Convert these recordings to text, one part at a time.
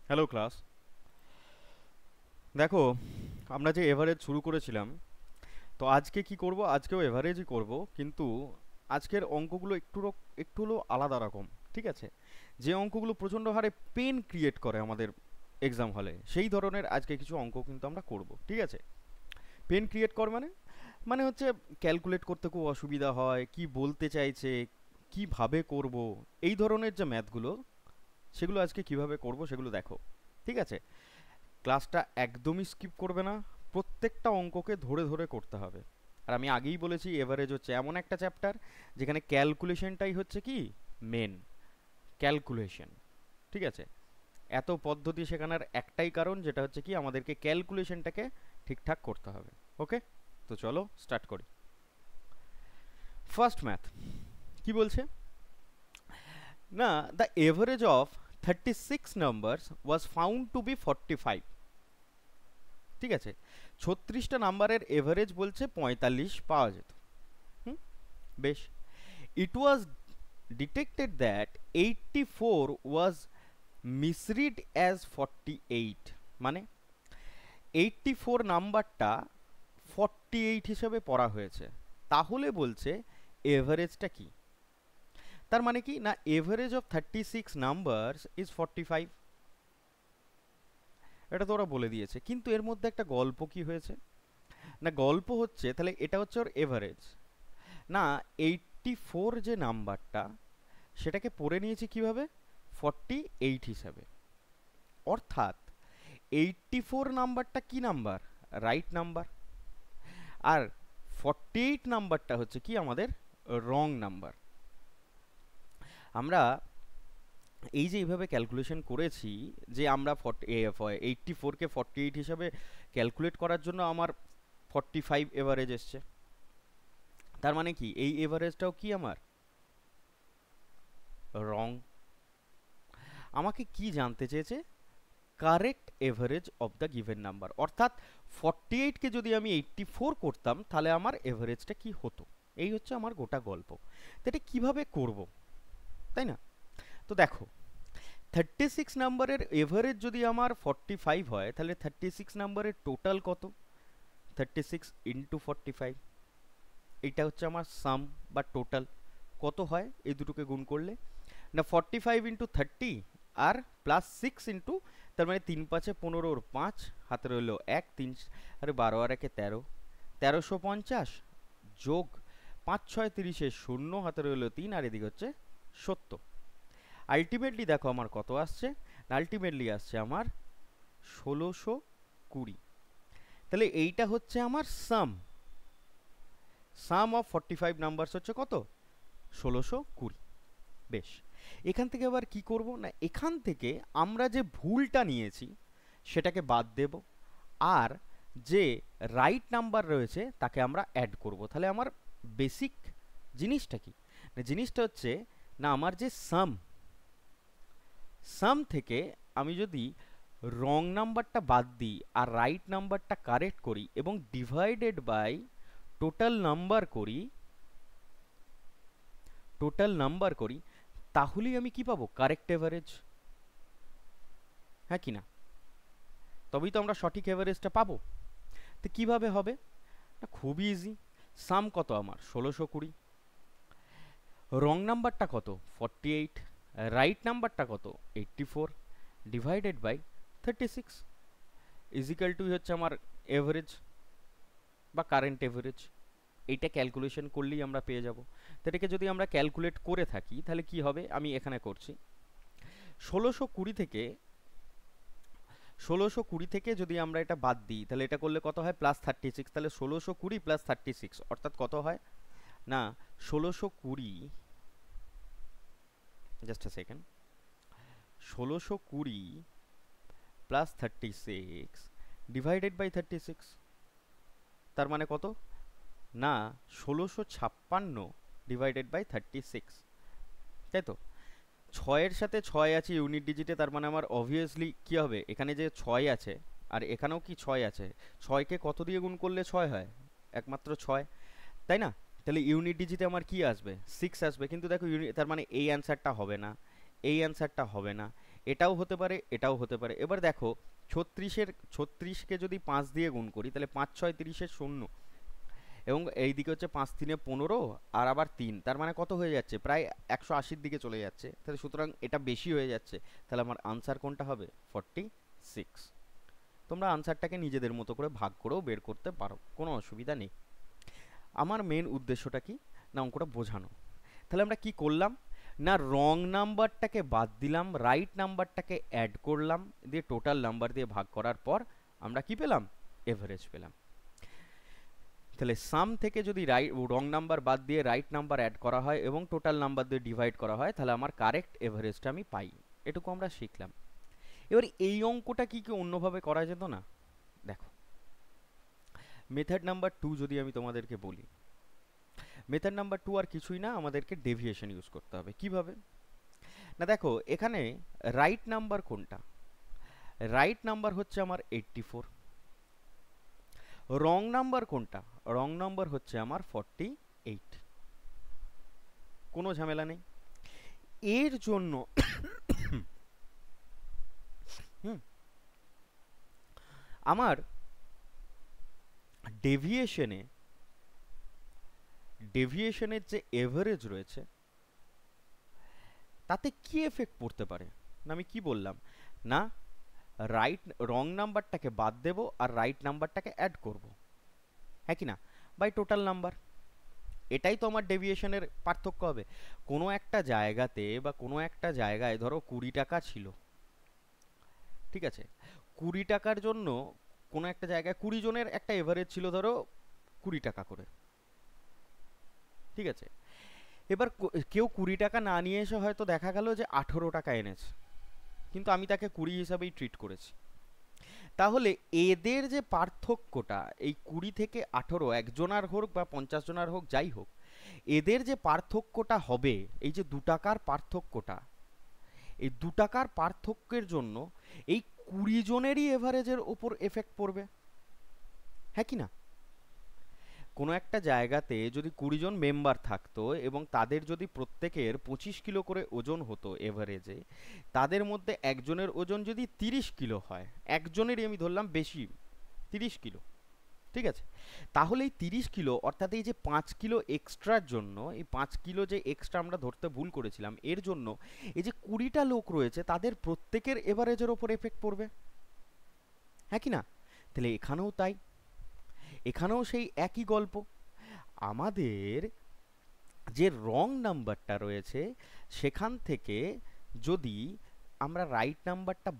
Hello class. দেখো, আমরা যে এভারেজ শুরু করেছিলাম, তো আজকে কি করব? আজকেও এভারেজই করব, কিন্তু আজকের অঙ্কগুলো একটু হলেও আলাদা রকম। ঠিক আছে? যে অঙ্কগুলো প্রচণ্ড হারে পেন ক্রিয়েট করে আমাদের এক্সাম হলে, সেই ধরনের আজকে কিছু অঙ্ক কিন্তু আমরা করব। ঠিক আছে? পেন ক্রিয়েট কর মানে মানে হচ্ছে ক্যালকুলেট করতে খুব অসুবিধা হয়, কি বলতে চাইছে, কিভাবে করব, এই ধরনের যে ম্যাথগুলো, সেগুলো আজকে কিভাবে করব সেগুলো দেখো। ঠিক আছে? ক্লাসটা একদমই স্কিপ করবে না, প্রত্যেকটা অঙ্ককে ধরে ধরে করতে হবে। আর আমি আগেই বলেছি, এভারেজ হচ্ছে এমন একটা চ্যাপ্টার যেখানে ক্যালকুলেশনটাই হচ্ছে কি মেন, ক্যালকুলেশন। ঠিক আছে? এত পদ্ধতি শেখানোর একটাই কারণ, যেটা হচ্ছে কি আমাদেরকে ক্যালকুলেশনটাকে ঠিকঠাক করতে হবে। ওকে, তো চলো স্টার্ট করি। ফার্স্ট ম্যাথ কি বলছে না, the average of 36 numbers was found to be 45। ঠিক আছে? 36টা নাম্বারের এভারেজ বলছে 45 পাওয়া যেত। হুম, বেশ। ইট was detected that 84 was misread as 48। মানে 84 নাম্বারটা 48 হিসেবে পড়া হয়েছে। তাহলে বলছে এভারেজটা কি? তার মানে কি না, এভারেজ অফ 36 নাম্বারস ইজ 45। এটা তো ওরা বলে দিয়েছে, কিন্তু এর মধ্যে একটা গল্প কি হয়েছে না, গল্প হচ্ছে তাহলে এটা হচ্ছে ওর এভারেজ না। 84 যে নাম্বারটা, সেটাকে পড়ে নিয়েছি কিভাবে? 48 হিসাবে। অর্থাৎ 84 নাম্বারটা কি নাম্বার? Right number. আর 48 নাম্বারটা হচ্ছে কি আমাদের রং নাম্বার। আমরা এই যে এইভাবে ক্যালকুলেশন করেছি, যে আমরা 84কে 48 হিসাবে ক্যালকুলেট করার জন্য আমার 45 এভারেজ এসছে। তার মানে কি এই এভারেজটাও কি আমার রং? আমাকে কি জানতে চেয়েছে? Correct average of the given number. অর্থাৎ 48কে যদি আমি 84 করতাম, তাহলে আমার এভারেজটা কি হতো। এই হচ্ছে আমার গোটা গল্প। তো এটা কীভাবে করব, তাই না? তো দেখো, 36 নাম্বারের এভারেজ যদি আমার 45 হয়, তাহলে 36 নাম্বারের টোটাল কত? 36 ইন্টু 45, এইটা হচ্ছে আমার সাম বা টোটাল। কত হয় এই দুটোকে গুণ করলে? না, 45 ইন্টু 30 আর প্লাস 6 ইন্টু, তার মানে 3 × 5 = 15, 5 হাতে রইল 1, 3 আরে 12 আর 1 13, 1350 যোগ 5 × 6 = 30, 0 হাতে রইল 3, আর এদিকে হচ্ছে 70। আলটিমেটলি দেখো আমার কত আসছে। আলটিমেটলি আসছে আমার 1620। তাহলে এইটা হচ্ছে আমার সাম। সাম অফ 45 নাম্বারস হচ্ছে কত? 1620। বেশ। এখান থেকে আবার কি করব না, এখান থেকে আমরা যে ভুলটা নিয়েছি সেটাকে বাদ দেব, আর যে রাইট নাম্বার রয়েছে তাকে আমরা অ্যাড করব। তাহলে আমার বেসিক জিনিসটা কি না, জিনিসটা হচ্ছে না আমার যে সাম, সাম থেকে আমি যদি রং নাম্বারটা বাদ দিই আর রাইট নাম্বারটা কারেক্ট করি এবং ডিভাইডেড বাই টোটাল নাম্বার করি, টোটাল নাম্বার করি, তাহলেই আমি কি পাবো? Correct average. হ্যাঁ কি না? তবেই তো আমরা সঠিক এভারেজটা পাবো। তো কিভাবে হবে না, খুবই ইজি। সাম কত আমার? 1620। রং নাম্বারটা কত? 48। রাইট নাম্বারটা কত? 84 ডিভাইডেড বাই 36 ইজিক্যাল টু হচ্ছে আমার এভারেজ বা কারেন্ট এভারেজ। এইটা ক্যালকুলেশন করলেই আমরা পেয়ে যাব। তো এটাকে যদি আমরা ক্যালকুলেট করে থাকি তাহলে কি হবে, আমি এখানে করছি। 1620 থেকে 1620 থেকে যদি আমরা এটা বাদ দিই, তাহলে এটা করলে কত হয়? +36। তাহলে 1620 + 36 অর্থাৎ কত হয় না, 1620, just a second, 1620 plus 36 divided by 36, তার মানে কত না 1656 ডিভাইডেড বাই 36। তাই তো? ছয়ের সাথে ছয় আছে ইউনিট ডিজিটে, তার মানে আমার অবভিয়াসলি কি হবে, এখানে যে ছয় আছে আর এখানেও কি ছয় আছে, ছয়কে কত দিয়ে গুণ করলে ছয় হয়? একমাত্র ছয়, তাই না? তাহলে ইউনিট ডিজিটে আমার কি আসবে? 6 আসবে। কিন্তু দেখো তার মানে এই অ্যান্সারটা হবে না, এই অ্যান্সারটা হবে না, এটাও হতে পারে, এটাও হতে পারে। এবার দেখো, 36কে যদি 5 দিয়ে গুণ করি তাহলে 5 6 30 শূন্য, এবং এইদিকে হচ্ছে 5 3 15 আর আবার 3, তার মানে কত হয়ে যাচ্ছে, প্রায় 180-র দিকে চলে যাচ্ছে। তাহলে সুতরাং এটা বেশি হয়ে যাচ্ছে। তাহলে আমার আনসার কোনটা হবে? 46। তোমরা আনসারটাকে নিজেদের মতো করে ভাগ করেও বের করতে পারো, কোনো অসুবিধা নেই। আমার মেন উদ্দেশ্যটা কি না, অঙ্কটা বোঝানো। তাহলে আমরা কি করলাম না, রং নাম্বারটাকে বাদ দিলাম, রাইট নাম্বারটাকে অ্যাড করলাম, দিয়ে টোটাল নাম্বার দিয়ে ভাগ করার পর আমরা কি পেলাম? এভারেজ পেলাম। তাহলে সাম থেকে যদি রং নাম্বার বাদ দিয়ে রাইট নাম্বার অ্যাড করা হয় এবং টোটাল নাম্বার দিয়ে ডিভাইড করা হয়, তাহলে আমার কারেক্ট এভারেজটা আমি পাই। এটুকু আমরা শিখলাম। এবার এই অঙ্কটা কি অন্যভাবে করা যেত না? দেখো, মেথড নাম্বার 2 যদি আমি তোমাদেরকে বলি, মেথড নাম্বার 2 আর কিছুই না, আমাদেরকে ডেভিয়েশন ইউজ করতে হবে। কিভাবে না, দেখো এখানে রাইট নাম্বার কোনটা? রাইট নাম্বার হচ্ছে আমার 84। রং নাম্বার কোনটা? রং নাম্বার হচ্ছে আমার 48। কোনো ঝামেলা নেই এর জন্য। আমার ডেভিয়েশনের যে এভারেজ রয়েছে তাতে কি এফেক্ট পড়তে পারে? না আমি কি বললাম না, রং নাম্বারটাকে বাদ দেব আর রাইট নাম্বারটাকে অ্যাড করব, হ্যাঁ কি না, বাই টোটাল নাম্বার। এটাই তো আমার ডেভিয়েশনের পার্থক্য হবে। কোনো একটা জায়গাতে বা কোনো একটা জায়গায় ধরো 20 টাকা ছিল, ঠিক আছে, 20 টাকার জন্য কোনো একটা জায়গায় 20 জনের একটা এভারেজ ছিল ধরো 20 টাকা করে, ঠিক আছে। এবার কেউ 20 টাকা না নিয়ে এসে হয়তো দেখা গেল যে 18 টাকা এনেছে, কিন্তু আমি তাকে 20 হিসাবেই ট্রিট করেছি। তাহলে এদের যে পার্থক্যটা, এই 20 থেকে 18, একজনার হোক বা 50 জনার হোক, যাই হোক, এদের যে পার্থক্যটা হবে, এই যে 2 টাকার পার্থক্যটা, এই 2 টাকার পার্থক্যের জন্য এই 20 জনেরই এভারেজের ওপর এফেক্ট পড়বে, হ্যাঁ কি না? কোনো একটা জায়গাতে যদি 20 জন মেম্বার থাকতো এবং তাদের যদি প্রত্যেকের 25 কিলো করে ওজন হতো এভারেজে, তাদের মধ্যে একজনের ওজন যদি 30 কিলো হয়, একজনেরই আমি ধরলাম বেশি 30 কিলো, ঠিক আছে, তাহলে এই 30 কিলো অর্থাৎ এই যে 5 কিলো এক্সট্রার জন্য, এই 5 কিলো যে এক্সট্রা আমরা ধরতে ভুল করেছিলাম, এর জন্য এই যে 20টা লোক রয়েছে তাদের প্রত্যেকের এভারেজের ওপর এফেক্ট পড়বে, হ্যাঁ কি না? তাহলে এখানেও তাই, এখানেও সেই একই গল্প। আমাদের যে রং নাম্বারটা রয়েছে সেখান থেকে যদি আমরা রাইট নাম্বারটা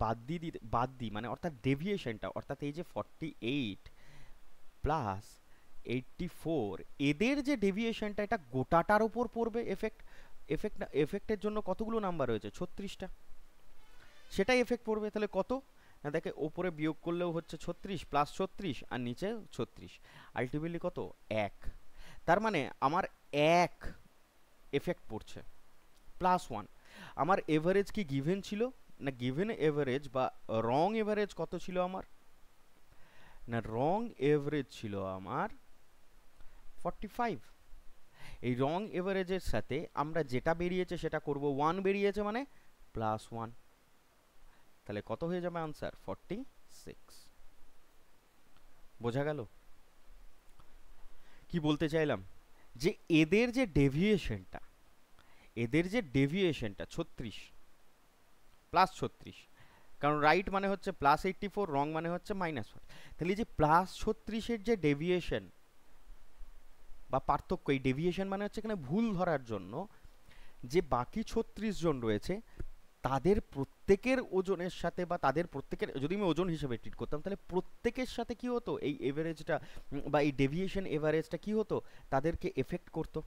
বাদ দিই মানে অর্থাৎ ডেভিয়েশনটা, অর্থাৎ এই যে 48 প্লাস 84, এদের যে ডেভিয়েশনটা এটা গোটাটার উপর পড়বে এফেক্টের জন্য কতগুলো নাম্বার রয়েছে? 36টা, সেটাই এফেক্ট পড়বে। তাহলে কত না, দেখে ওপরে বিয়োগ করলেও হচ্ছে 36 প্লাস 36 আর নিচে 36, আলটিমেটলি কত? 1। তার মানে আমার 1 এফেক্ট পড়ছে, +1। আমার এভারেজ কি গিভেন ছিল না, গিভেন এভারেজ বা রং এভারেজ কত ছিল আমার? না, রং এভারেজ ছিল আমার 45। এই রং এভারেজের সাথে আমরা যেটা বেরিয়েছে সেটা করব, 1 বেরিয়েছে মানে +1, তাহলে কত হয়ে যাবে আনসার? 46। বোঝা গেল কি বলতে চাইলাম? যে এদের যে ডেভিয়েশনটা 36 +36, কারণ রাইট মানে হচ্ছে +84, রং মানে হচ্ছে -1, তাহলে এই যে +36-এর যে ডেভিয়েশন বা পার্থক্য, এই ডেভিয়েশন মানে হচ্ছে এখানে ভুল ধরার জন্য যে বাকি 36 জন রয়েছে তাদের প্রত্যেকের ওজনের সাথে বা তাদের প্রত্যেকের, যদি আমি ওজন হিসেবে ট্রিট করতাম তাহলে প্রত্যেকের সাথে কি হতো, এই এভারেজটা বা এই ডেভিয়েশন এভারেজটা কি হতো, তাদেরকে এফেক্ট করতো।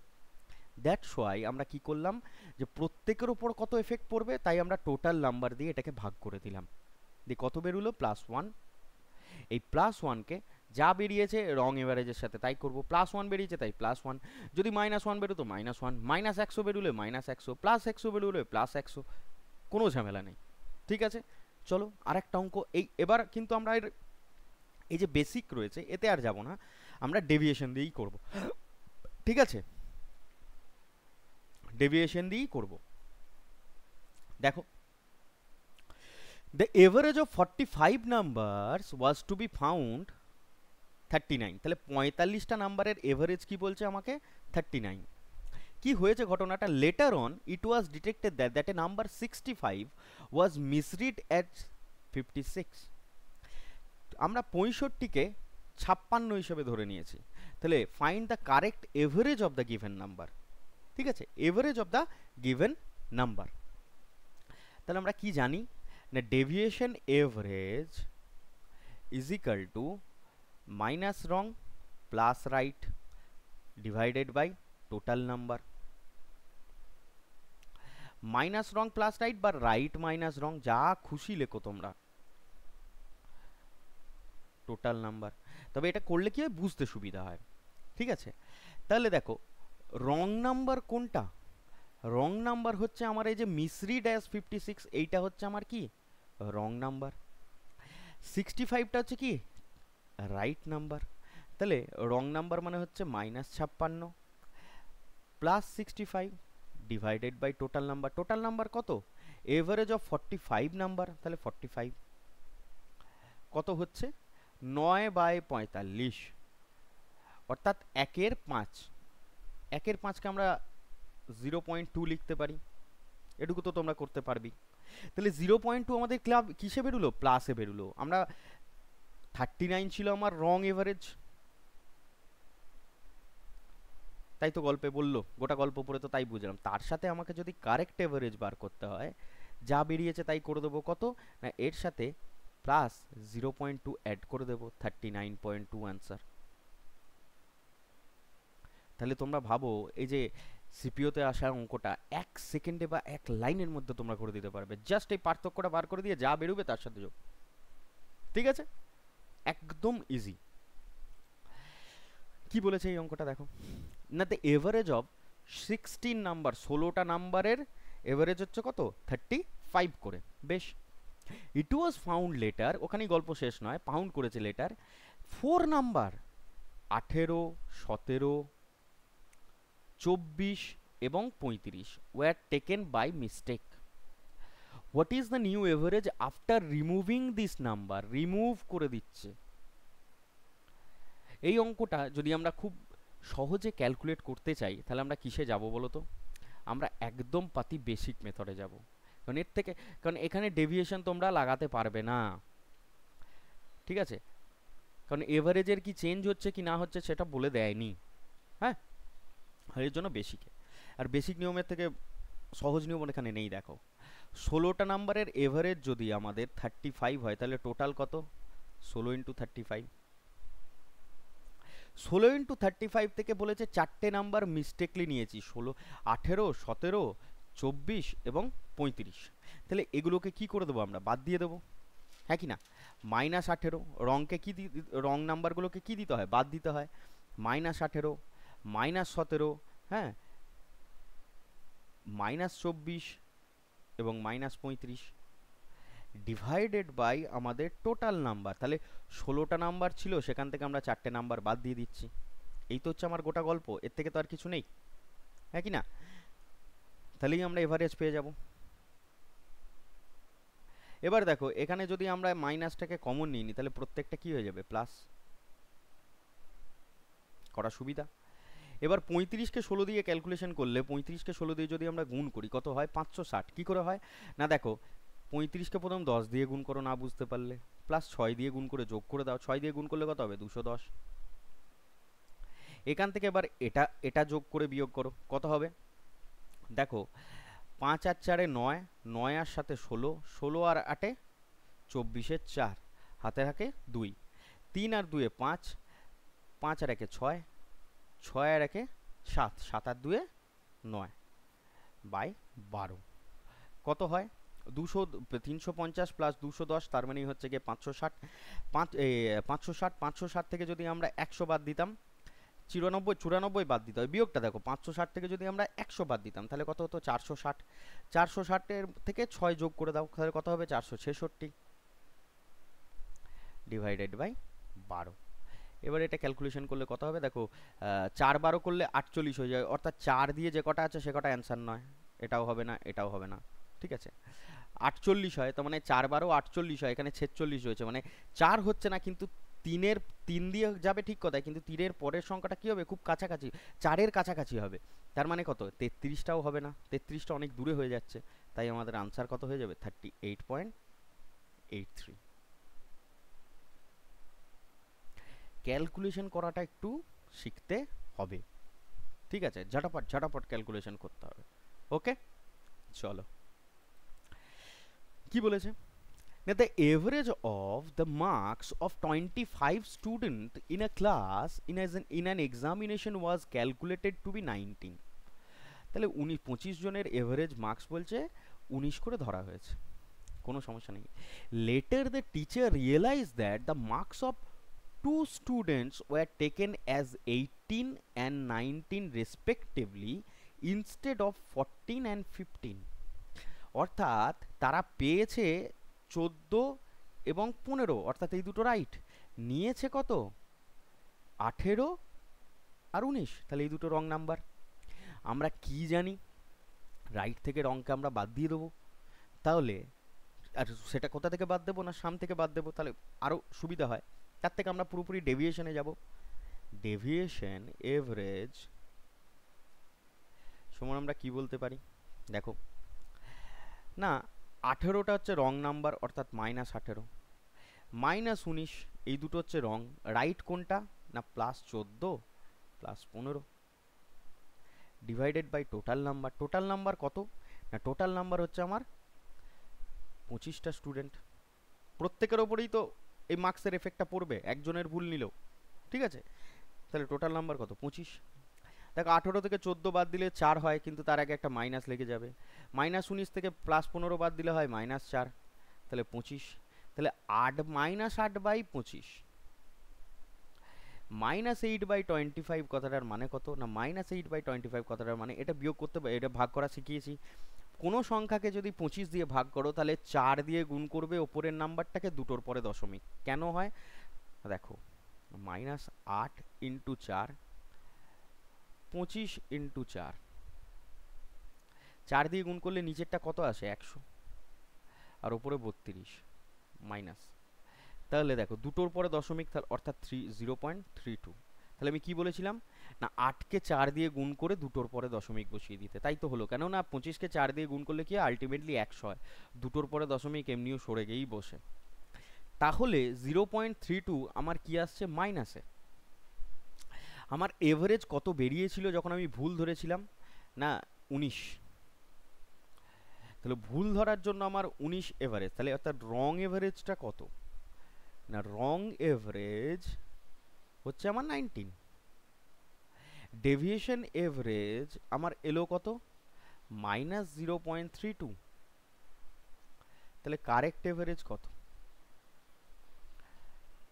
দ্যাটস ওয়াই আমরা কি করলাম, যে প্রত্যেকের ওপর কত এফেক্ট পড়বে তাই আমরা টোটাল নাম্বার দিয়ে এটাকে ভাগ করে দিলাম, দিয়ে কত বেরোলো? +1। এই +1কে যা বেরিয়েছে রং এভারেজের সাথে তাই করব, +1 বেরিয়েছে তাই +1, যদি -1 বেরোতো -1, -100 বেরোলে -100, +100 বেরোলে +100, কোনো ঝামেলা নেই। ঠিক আছে, চলো আরেকটা অঙ্ক। এবার কিন্তু আমরা এই যে বেসিক রয়েছে এতে আর যাব না, আমরা ডেভিয়েশন দিয়েই করব, ঠিক আছে, ডেভিয়েশন দিয়েই করব। দেখো the average of 45 numbers was to be found 39। তাহলে 45টা নাম্বারের এভারেজ কি বলছে আমাকে? 39। কি হয়েছে ঘটনাটা? Later on it was detected that a number 65 was misread as 56। আমরা 65কে 56 হিসেবে ধরে নিয়েছি। তাহলে find the correct average of the given number. ঠিক আছে, average of the given number. তাহলে আমরা কি জানি না, deviation average is equal to minus wrong plus right divided by total number. Minus wrong plus right বা রাইট মাইনাস রং, যা খুশি লেখো তোমরা, টোটাল নাম্বার। তবে এটা করলে কি হয়, বুঝতে সুবিধা হয়। ঠিক আছে, তাহলে দেখো রং নাম্বার কোনটা? রং নাম্বার হচ্ছে আমার এই যে মিসরিড অ্যাজ 56, এইটা হচ্ছে আমার কি রং নাম্বার। 65টা হচ্ছে কি রাইট নাম্বার। তাহলে রং নাম্বার মানে হচ্ছে -56 plus 65 divided by total number. Total number কত? Average of 45 number. তাহলে 45 কত হচ্ছে? 9/45, অর্থাৎ 1/5। 1/5কে আমরা 0.2 লিখতে পারি। এটুকু তো তোমরা করতে পারবি। তাহলে 0.2 আমাদের ক্লাব কিসে বেরোলো? প্লাসে বেরোলো। আমরা 39 ছিল আমার রং এভারেজ, তাই তো গল্পে বললো, গোটা গল্প পড়ে তো তাই বুঝলাম। তার সাথে আমাকে যদি কারেক্ট এভারেজ বার করতে হয়, যা বেরিয়েছে তাই করে দেবো। কত না, এর সাথে প্লাস 0.2 অ্যাড করে দেবো, 39.2 অ্যান্সার। তাহলে তোমরা ভাবো এই যে সিপিওতে আসা অঙ্কটা 1 সেকেন্ডে বা 1 লাইনের মধ্যে তোমরা করে দিতে পারবে। জাস্ট এই পার্থক্যটা বার করে দিয়ে যা বেরোবে তার সাথে যোগ। ঠিক আছে, একদম ইজি। কি বলেছে এই অঙ্কটা দেখো না, দ্য এভারেজ অফ 16 নাম্বার, 16টা নাম্বারের এভারেজ হচ্ছে কত? 35 করে। বেশ, ইট ওয়াজ ফাউন্ড লেটার, ওখানেই গল্প শেষ নয়, ফাউন্ড করেছে লেটার 4 নাম্বার 18, 17, 24 এবং 35 were taken by mistake. What is the new average after removing this number? Remove করে দিচ্ছে। এই অঙ্কটা যদি আমরা খুব সহজে ক্যালকুলেট করতে চাই, তাহলে আমরা কিসে যাব বলো তো? আমরা একদম পাতি বেসিক মেথডে যাব। কারণ এর থেকে, কারণ এখানে ডেভিয়েশন তোমরা লাগাতে পারবে না। ঠিক আছে, কারণ এভারেজের কি চেঞ্জ হচ্ছে কি না হচ্ছে সেটা বলে দেয়নি। হ্যাঁ, এর জন্য বেসিকে, আর বেসিক নিয়মের থেকে সহজ নিয়ম এখানে নেই। দেখো 16টা নাম্বারের এভারেজ যদি আমাদের 35 হয়, তাহলে টোটাল কত? 16 ইন্টু 35। 16 ইন্টু 35 থেকে বলেছে 4টে নাম্বার মিস্টেকলি নিয়েছি, 16, 18, 17, 24 এবং 35। তাহলে এগুলোকে কি করে দেবো আমরা? বাদ দিয়ে দেবো, হ্যাঁ কি না? -18 রংকে কি রং নাম্বারগুলোকে কি দিতে হয়? বাদ দিতে হয়। -18, -17, হ্যাঁ, -24 এবং -35 ডিভাইডেড বাই আমাদের টোটাল নাম্বার। তাহলে 16টা নাম্বার ছিল, সেখান থেকে আমরা 4টে নাম্বার বাদ দিয়ে দিচ্ছি। এই তো হচ্ছে আমার গোটা গল্প, এর থেকে তো আর কিছু নেই, হ্যাঁ কি না? তাহলেই আমরা এভারেজ পেয়ে যাব। এবার দেখো এখানে যদি আমরা মাইনাসটাকে কমন নিই, তাহলে প্রত্যেকটা কি হয়ে যাবে? প্লাস। করা সুবিধা। এবার 35কে 16 দিয়ে ক্যালকুলেশন করলে, 35কে 16 দিয়ে যদি আমরা গুণ করি, কত হয়? 560। কি করে হয় না, দেখো 35কে প্রথম 10 দিয়ে গুণ করো, না বুঝতে পারলে প্লাস 6 দিয়ে গুণ করে যোগ করে দাও। 6 দিয়ে গুণ করলে কত হবে? 210। এখান থেকে এবার এটা এটা যোগ করে বিয়োগ করো, কত হবে? দেখো 5 আর 4 9, 9 আর 7 16, 16 আর 8 24, 4 হাতে থাকে 2, 3 আর 2 5, 5 আর 1 6, 6 আর 1 7, 7 আর 2 9 বাই 12 কত হয়? 350 প্লাস 210, তার মানে হচ্ছে গিয়ে 560। 560 থেকে যদি আমরা 100 বাদ দিতাম, 94 বাদ দিতে হয়। বিয়োগটা দেখো, 560 থেকে যদি আমরা 100 বাদ দিতাম, তাহলে কত হতো? 460। 460 থেকে 6 যোগ করে দাও, তাহলে কত হবে? 466 ডিভাইডেড বাই 12। এবার এটা ক্যালকুলেশন করলে কত হবে? দেখো 4 12 করলে 48 হয়ে যায়, অর্থাৎ 4 দিয়ে যে কটা আছে সে কটা অ্যান্সার নয়। এটাও হবে না, এটাও হবে না। ঠিক আছে, 48 হয়, তো মানে 4 বারও 48 হয়, এখানে 46 হয়েছে, মানে 4 হচ্ছে না, কিন্তু তিনের 3 দিয়ে যাবে ঠিক কথাই, কিন্তু 3-এর পরের সংখ্যাটা কি হবে, খুব কাছাকাছি, 4-এর কাছাকাছি হবে। তার মানে কত, 33টাও হবে না, 33টা অনেক দূরে হয়ে যাচ্ছে, তাই আমাদের আনসার কত হয়ে যাবে, 38.83। ক্যালকুলেশন করাটা একটু শিখতে হবে, ঠিক আছে, ঝটাপট ঝটাপট ক্যালকুলেশন করতে হবে। ওকে, চলো কি বলেছে, that the average of the marks of 25 student in a class in an examination was calculated to be 19। তাহলে 25 জনের এভারেজ মার্কস বলছে 19 করে ধরা হয়েছে, কোনো সমস্যা নেই। Later the teacher realize that the marks of two students were taken as 18 and 19 respectively instead of 14 and 15। অর্থাৎ তারা পেয়েছে 14 এবং 15, অর্থাৎ এই দুটো রাইট, নিয়েছে কত, 18 আর 19, তাহলে এই দুটো রং নাম্বার। আমরা কি জানি, রাইট থেকে রংকে আমরা বাদ দিয়ে দেবো, তাহলে আর সেটা কোথা থেকে বাদ দেবো না, সাম থেকে বাদ দেবো, তাহলে আরও সুবিধা হয়। তার থেকে আমরা পুরোপুরি ডেভিয়েশনে যাব। ডেভিয়েশন এভারেজ সমান আমরা কি বলতে পারি, দেখো না, 18টা হচ্ছে রং নাম্বার, অর্থাৎ -18, -19 এই দুটো হচ্ছে রং, রাইট কোনটা না +14 +15 divided by total number. Total number কত না, টোটাল নাম্বার হচ্ছে আমার 25টা স্টুডেন্ট, প্রত্যেকের ওপরেই তো এই মার্কসের এফেক্টটা পড়বে, একজনের ভুল নিলেও, ঠিক আছে, তাহলে টোটাল নাম্বার কত 25। দেখো 18 থেকে 14 বাদ দিলে 4 হয়, কিন্তু তার আগে একটা মাইনাস লেগে যাবে, -19 থেকে +15 বাদ দিলে হয় -4, তাহলে 25, তাহলে 8-8/25 -8/25 কথাটার মানে কত না, -8/25 কথাটার মানে এটা বিয়োগ করতে, এটা ভাগ করা শিখিয়েছি। কোনো সংখ্যাকে যদি 25 দিয়ে ভাগ করো, তাহলে 4 দিয়ে গুণ করবে ওপরের নাম্বারটাকে, দুটোর পরে দশমিক। কেন হয় দেখো, -8 × 4, 25 × 4, 4 দিয়ে গুণ করলে নিচেরটা কত আসে 100, আর ওপরে 32 মাইনাস, তাহলে দেখো দুটোর পরে দশমিক, অর্থাৎ 0.32। তাহলে আমি কি বলেছিলাম না, 8কে 4 দিয়ে গুণ করে দুটোর পরে দশমিক বসিয়ে দিতে, তাই তো হলো, কেননা 25কে 4 দিয়ে গুণ করলে কি আলটিমেটলি 100 হয়, দুটোর পরে দশমিক এমনিও সরে গিয়েই বসে। তাহলে 0.32 আমার কি আসছে মাইনাসে। আমার এভারেজ কত বেরিয়েছিল যখন আমি ভুল ধরেছিলাম না 19, তাহলে ভুল ধরার জন্য আমার 19 এভারেজ, তাহলে অর্থাৎ রং এভারেজটা কত না, রং এভারেজ হচ্ছে আমার 19। ডেভিয়েশন এভারেজ আমার এলো কত -0.32, তাহলে কারেক্ট এভারেজ কত,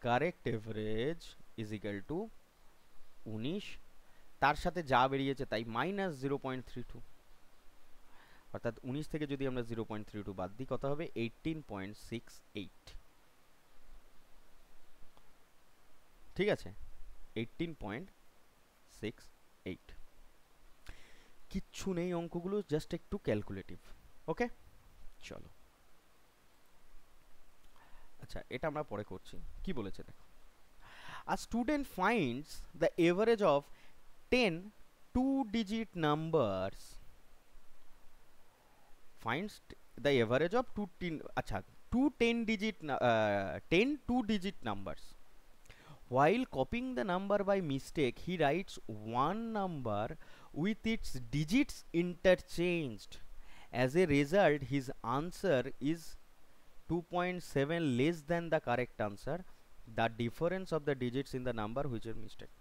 correct average is equal to 19, তার সাথে যা বেরিয়েছে তাই -0.32, অর্থাৎ 19 থেকে যদি আমরা 0.32 বাদ দিই কত হবে 18.68, ঠিক আছে 18.68। কিচ্ছু নেই অঙ্কগুলো, জাস্ট একটু ক্যালকুলেটিভ। ওকে চলো, আচ্ছা এটা আমরা পরে করছি। কি বলেছে দেখো, a student finds the average of 10 two-digit numbers, finds the average of আচ্ছা 10 two-digit numbers. While copying the number by mistake, he writes one number with its digits interchanged. As a result, his answer is 2.7 less than the correct answer. The difference of the digits in the number which is mistake.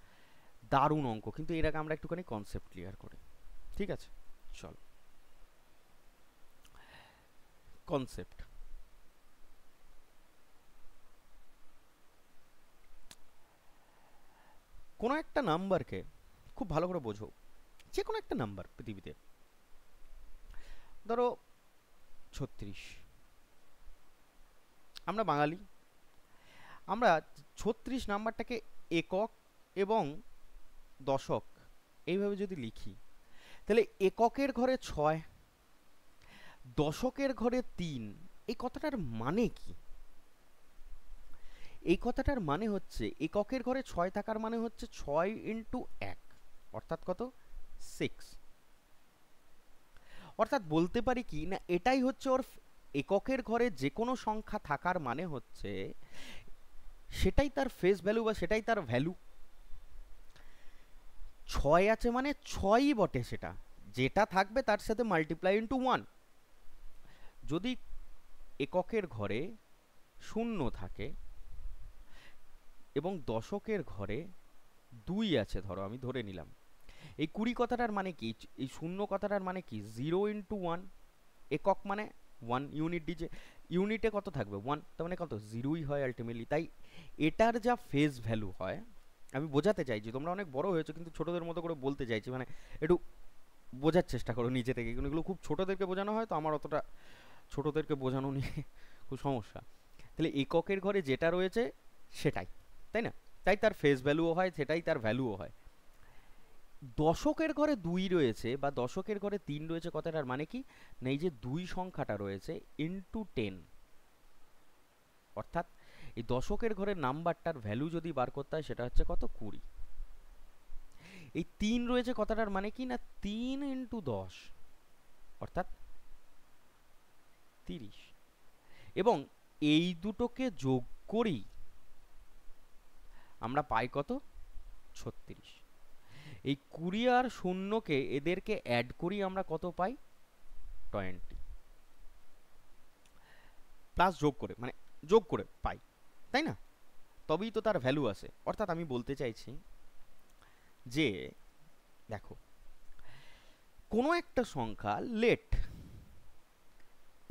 দারুণ অঙ্ক, কিন্তু এর আগে আমরা একটুখানি concept clear করি, ঠিক আছে চল। কনসেপ্ট, কোনো একটা নাম্বারকে খুব ভালো করে বোঝো, যে কোনো একটা নাম্বার পৃথিবীতে, ধরো 36, আমরা বাঙালি, আমরা 36 নাম্বারটাকে একক এবং দশক এইভাবে যদি লিখি, তাহলে এককের ঘরে 6, দশকের ঘরে 3, এই কথাটার মানে কি? এই কথাটার মানে হচ্ছে এককের ঘরে 6 থাকার মানে হচ্ছে 6 ইন্টু 1, অর্থাৎ কত? 6। অর্থাৎ বলতে পারি কি না, এটাই হচ্ছে ওর এককের ঘরে যে কোনো সংখ্যা থাকার মানে হচ্ছে সেটাই তার ফেস ভ্যালু বা সেটাই তার ভ্যালু। 6 আছে মানে 6ই বটে, সেটা যেটা থাকবে তার সাথে মাল্টিপ্লাই ইন্টু 1। যদি এককের ঘরে 0 থাকে এবং দশকের ঘরে 2 আছে, ধরো আমি ধরে নিলাম, এই 20 কথাটার মানে কি, এই 0 কথাটার মানে কি 0 ইন্টু 1, একক মানে 1 ইউনিট, ডিজে ইউনিটে কত থাকবে 1, তার মানে কত 0ই হয় আলটিমেটলি। তাই এটার যা ফেস ভ্যালু হয়, আমি বোঝাতে চাইছি, তোমরা অনেক বড় হয়েছো কিন্তু ছোটদের মতো করে বলতে চাইছি, মানে একটু বোঝার চেষ্টা করো নিজে থেকে, কিন্তু এগুলো খুব ছোটদেরকে বোঝানো হয়, তো আমার অতটা ছোটদেরকে বোঝানো নিয়ে খুব সমস্যা। তাহলে এককের ঘরে যেটা রয়েছে সেটাই, তাই না? তাই তার ফেস ভ্যালুও হয়, সেটাই তার ভ্যালুও হয়। দশকের ঘরে 2 রয়েছে বা দশকের ঘরে 3 রয়েছে, কথাটার মানে কি না, এই যে 2 সংখ্যাটা রয়েছে ইন্টু 10, অর্থাৎ এই দশকের ঘরের নাম্বারটার ভ্যালু যদি বার করতে হয় সেটা হচ্ছে কত 20। এই 3 রয়েছে, কথাটার মানে কি না 3 ইন্টু 10, অর্থাৎ 30। এবং এই দুটোকে যোগ করি আমরা পাই কত 36। এই 20 আর 0কে এদেরকে অ্যাড করি আমরা কত পাই 20, প্লাস যোগ করে, মানে যোগ করে পাই, তাই না? তবেই তো তার ভ্যালু আসে। অর্থাৎ আমি বলতে চাইছি যে দেখো, কোনো একটা সংখ্যা, let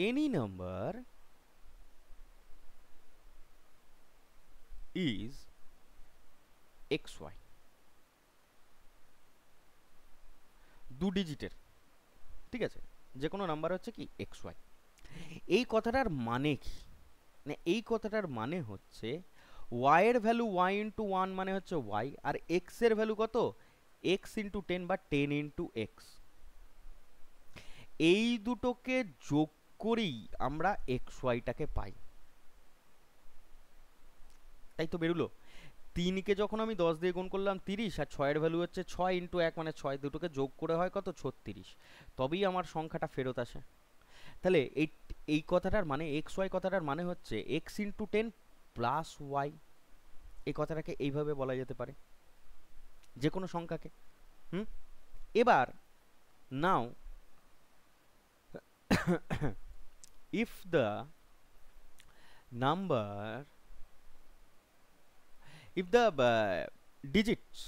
any number is x y, 2 ডিজিটের, ঠিক আছে, যে কোনো নাম্বার হচ্ছে কি এক্স ওয়াই। এই কথাটার মানে কি, মানে এই কথাটার মানে হচ্ছে y এর ভ্যালু y ইন্টু 1 মানে হচ্ছে y, আর x এর ভ্যালু কত x ইন্টু 10 বা 10 ইন্টু এক্স। এই দুটোকে যোগ করেই আমরা এক্স ওয়াইটাকে পাই, তাই তো বেরুলো। 3কে যখন আমি 10 দিয়ে গুণ করলাম 30, আর 6 এর ভ্যালু হচ্ছে 6 ইন্টু 1 মানে 6, দুটোকে যোগ করে হয় কত 36, তবেই আমার সংখ্যাটা ফেরত আসে। তাহলে এই এই কথাটার মানে এক্স ওয়াই কথাটার মানে হচ্ছে এক্স ইন্টু 10 প্লাস ওয়াই। এই কথাটাকে এইভাবে বলা যেতে পারে যে কোনো সংখ্যাকে। হুম, এবার নাও if the number, if the digits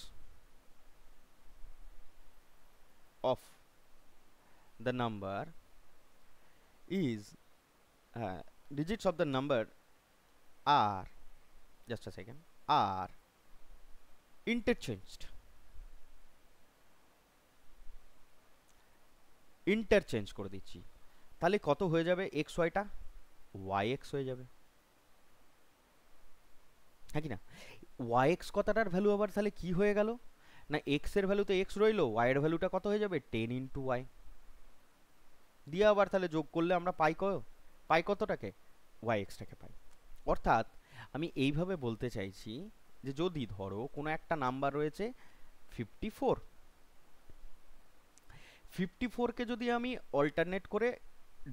of the number is digits of the number are, just a second, are interchanged, interchange করে দিচ্ছি, তাহলে কত হয়ে যাবে এক্স ওয়াইটা ওয়াই এক্স হয়ে যাবে, হ্যাঁ কি না? ওয়াই এক্স কথাটার ভ্যালু আবার তাহলে কি হয়ে গেল না, এক্স এর ভ্যালু তো এক্স রইলো, ওয়াই এর ভ্যালুটা কত হয়ে যাবে 10 ইন্টু ওয়াই, দিয়ে আবার তাহলে যোগ করলে আমরা পাই কতটাকে ওয়াই এক্সটাকে পাই। অর্থাৎ আমি এইভাবে বলতে চাইছি যে যদি ধরো কোনো একটা নাম্বার রয়েছে 54, 54কে যদি আমি অল্টারনেট করে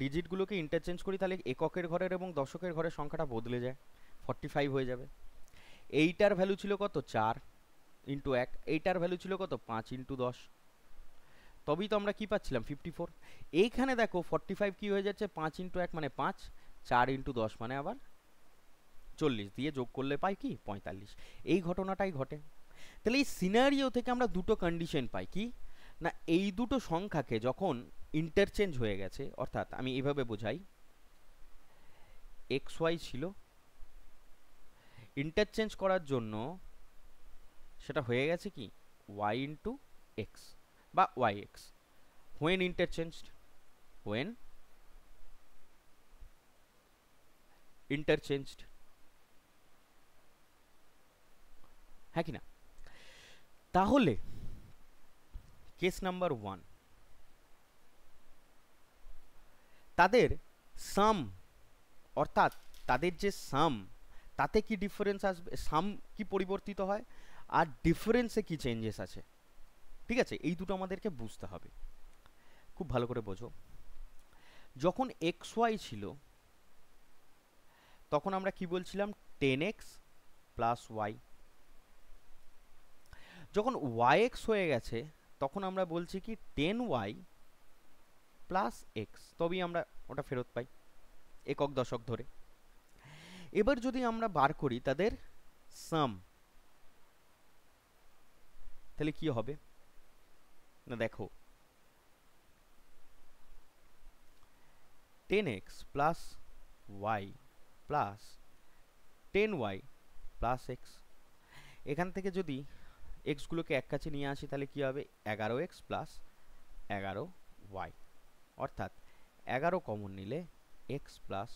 ডিজিটগুলোকে ইন্টারচেঞ্জ করি, তাহলে এককের ঘরের এবং দশকের ঘরের সংখ্যাটা বদলে যায়, 45 হয়ে যাবে। এইটার ভ্যালু ছিল কত 4 ইন্টু 1, এইটার ভ্যালু ছিল কত 5 ইন্টু 10, তবেই তো আমরা কি পাচ্ছিলাম 54। এইখানে দেখো 45 কি হয়ে যাচ্ছে 5 ইন্টু 1 মানে 5, 4 ইন্টু 10 মানে আবার 40, দিয়ে যোগ করলে পাই কি 45। এই ঘটনাটাই ঘটে। তাহলে এই সিনারিও থেকে আমরা দুটো কন্ডিশন পাই কি না, এই দুটো সংখ্যাকে যখন ইন্টারচেঞ্জ হয়ে গেছে, অর্থাৎ আমি এইভাবে বোঝাই, এক্স ওয়াই ছিল, ইন্টারচেঞ্জ করার জন্য সেটা হয়ে গেছে কি ওয়াই ইন্টু এক্স বা ওয়াই এক্স। হোয়েন ইন্টারচেঞ্জড, হোয়েন ইন্টারচেঞ্জড, হ্যাঁ কি না? তাহলে কেস নাম্বার 1, তাদের সাম, অর্থাৎ তাদের যে সাম, তাতে কি ডিফারেন্স আসবে, সাম কি পরিবর্তিত হয়, আর ডিফারেন্সে কি চেঞ্জেস আছে। ঠিক আছে, এই দুটো আমাদেরকে বুঝতে হবে, খুব ভালো করে বোঝো। যখন এক্স ওয়াই ছিল তখন আমরা কি বলছিলাম, 10x প্লাস ওয়াই। যখন yx হয়ে গেছে তখন আমরা বলছি কি 10y প্লাস এক্স, তবেই আমরা ওটা ফেরত পাই একক দশক ধরে। এবার যদি আমরা বার করি তাদের সাম, তাহলে কি হবে না, দেখো 10x plus y plus 10y plus x, এখান থেকে যদি এক্সগুলোকে এক কাছে নিয়ে আসি তাহলে কি হবে, 11x প্লাস 11y, অর্থাৎ 11 কমন নিলে x প্লাস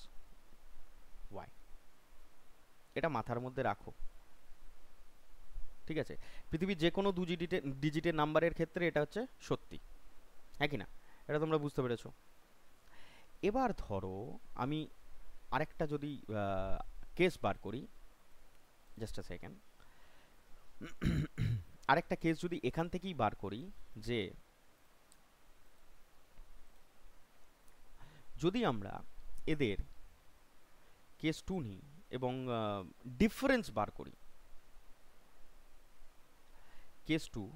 ওয়াই। এটা মাথার মধ্যে রাখো, ঠিক আছে। পৃথিবীর যে কোনো ডিজিটের নাম্বারের ক্ষেত্রে এটা হচ্ছে সত্যি, হ্যাঁ কি না, এটা তোমরা বুঝতে পেরেছো। এবার ধরো আমি আরেকটা যদি কেস বার করি, জাস্ট আ সেকেন্ড, আরেকটা কেস যদি এখান থেকেই বার করি, যে যদি আমরা এদের কেস 2 নিই এবং ডিফারেন্স বার করি, কেস 2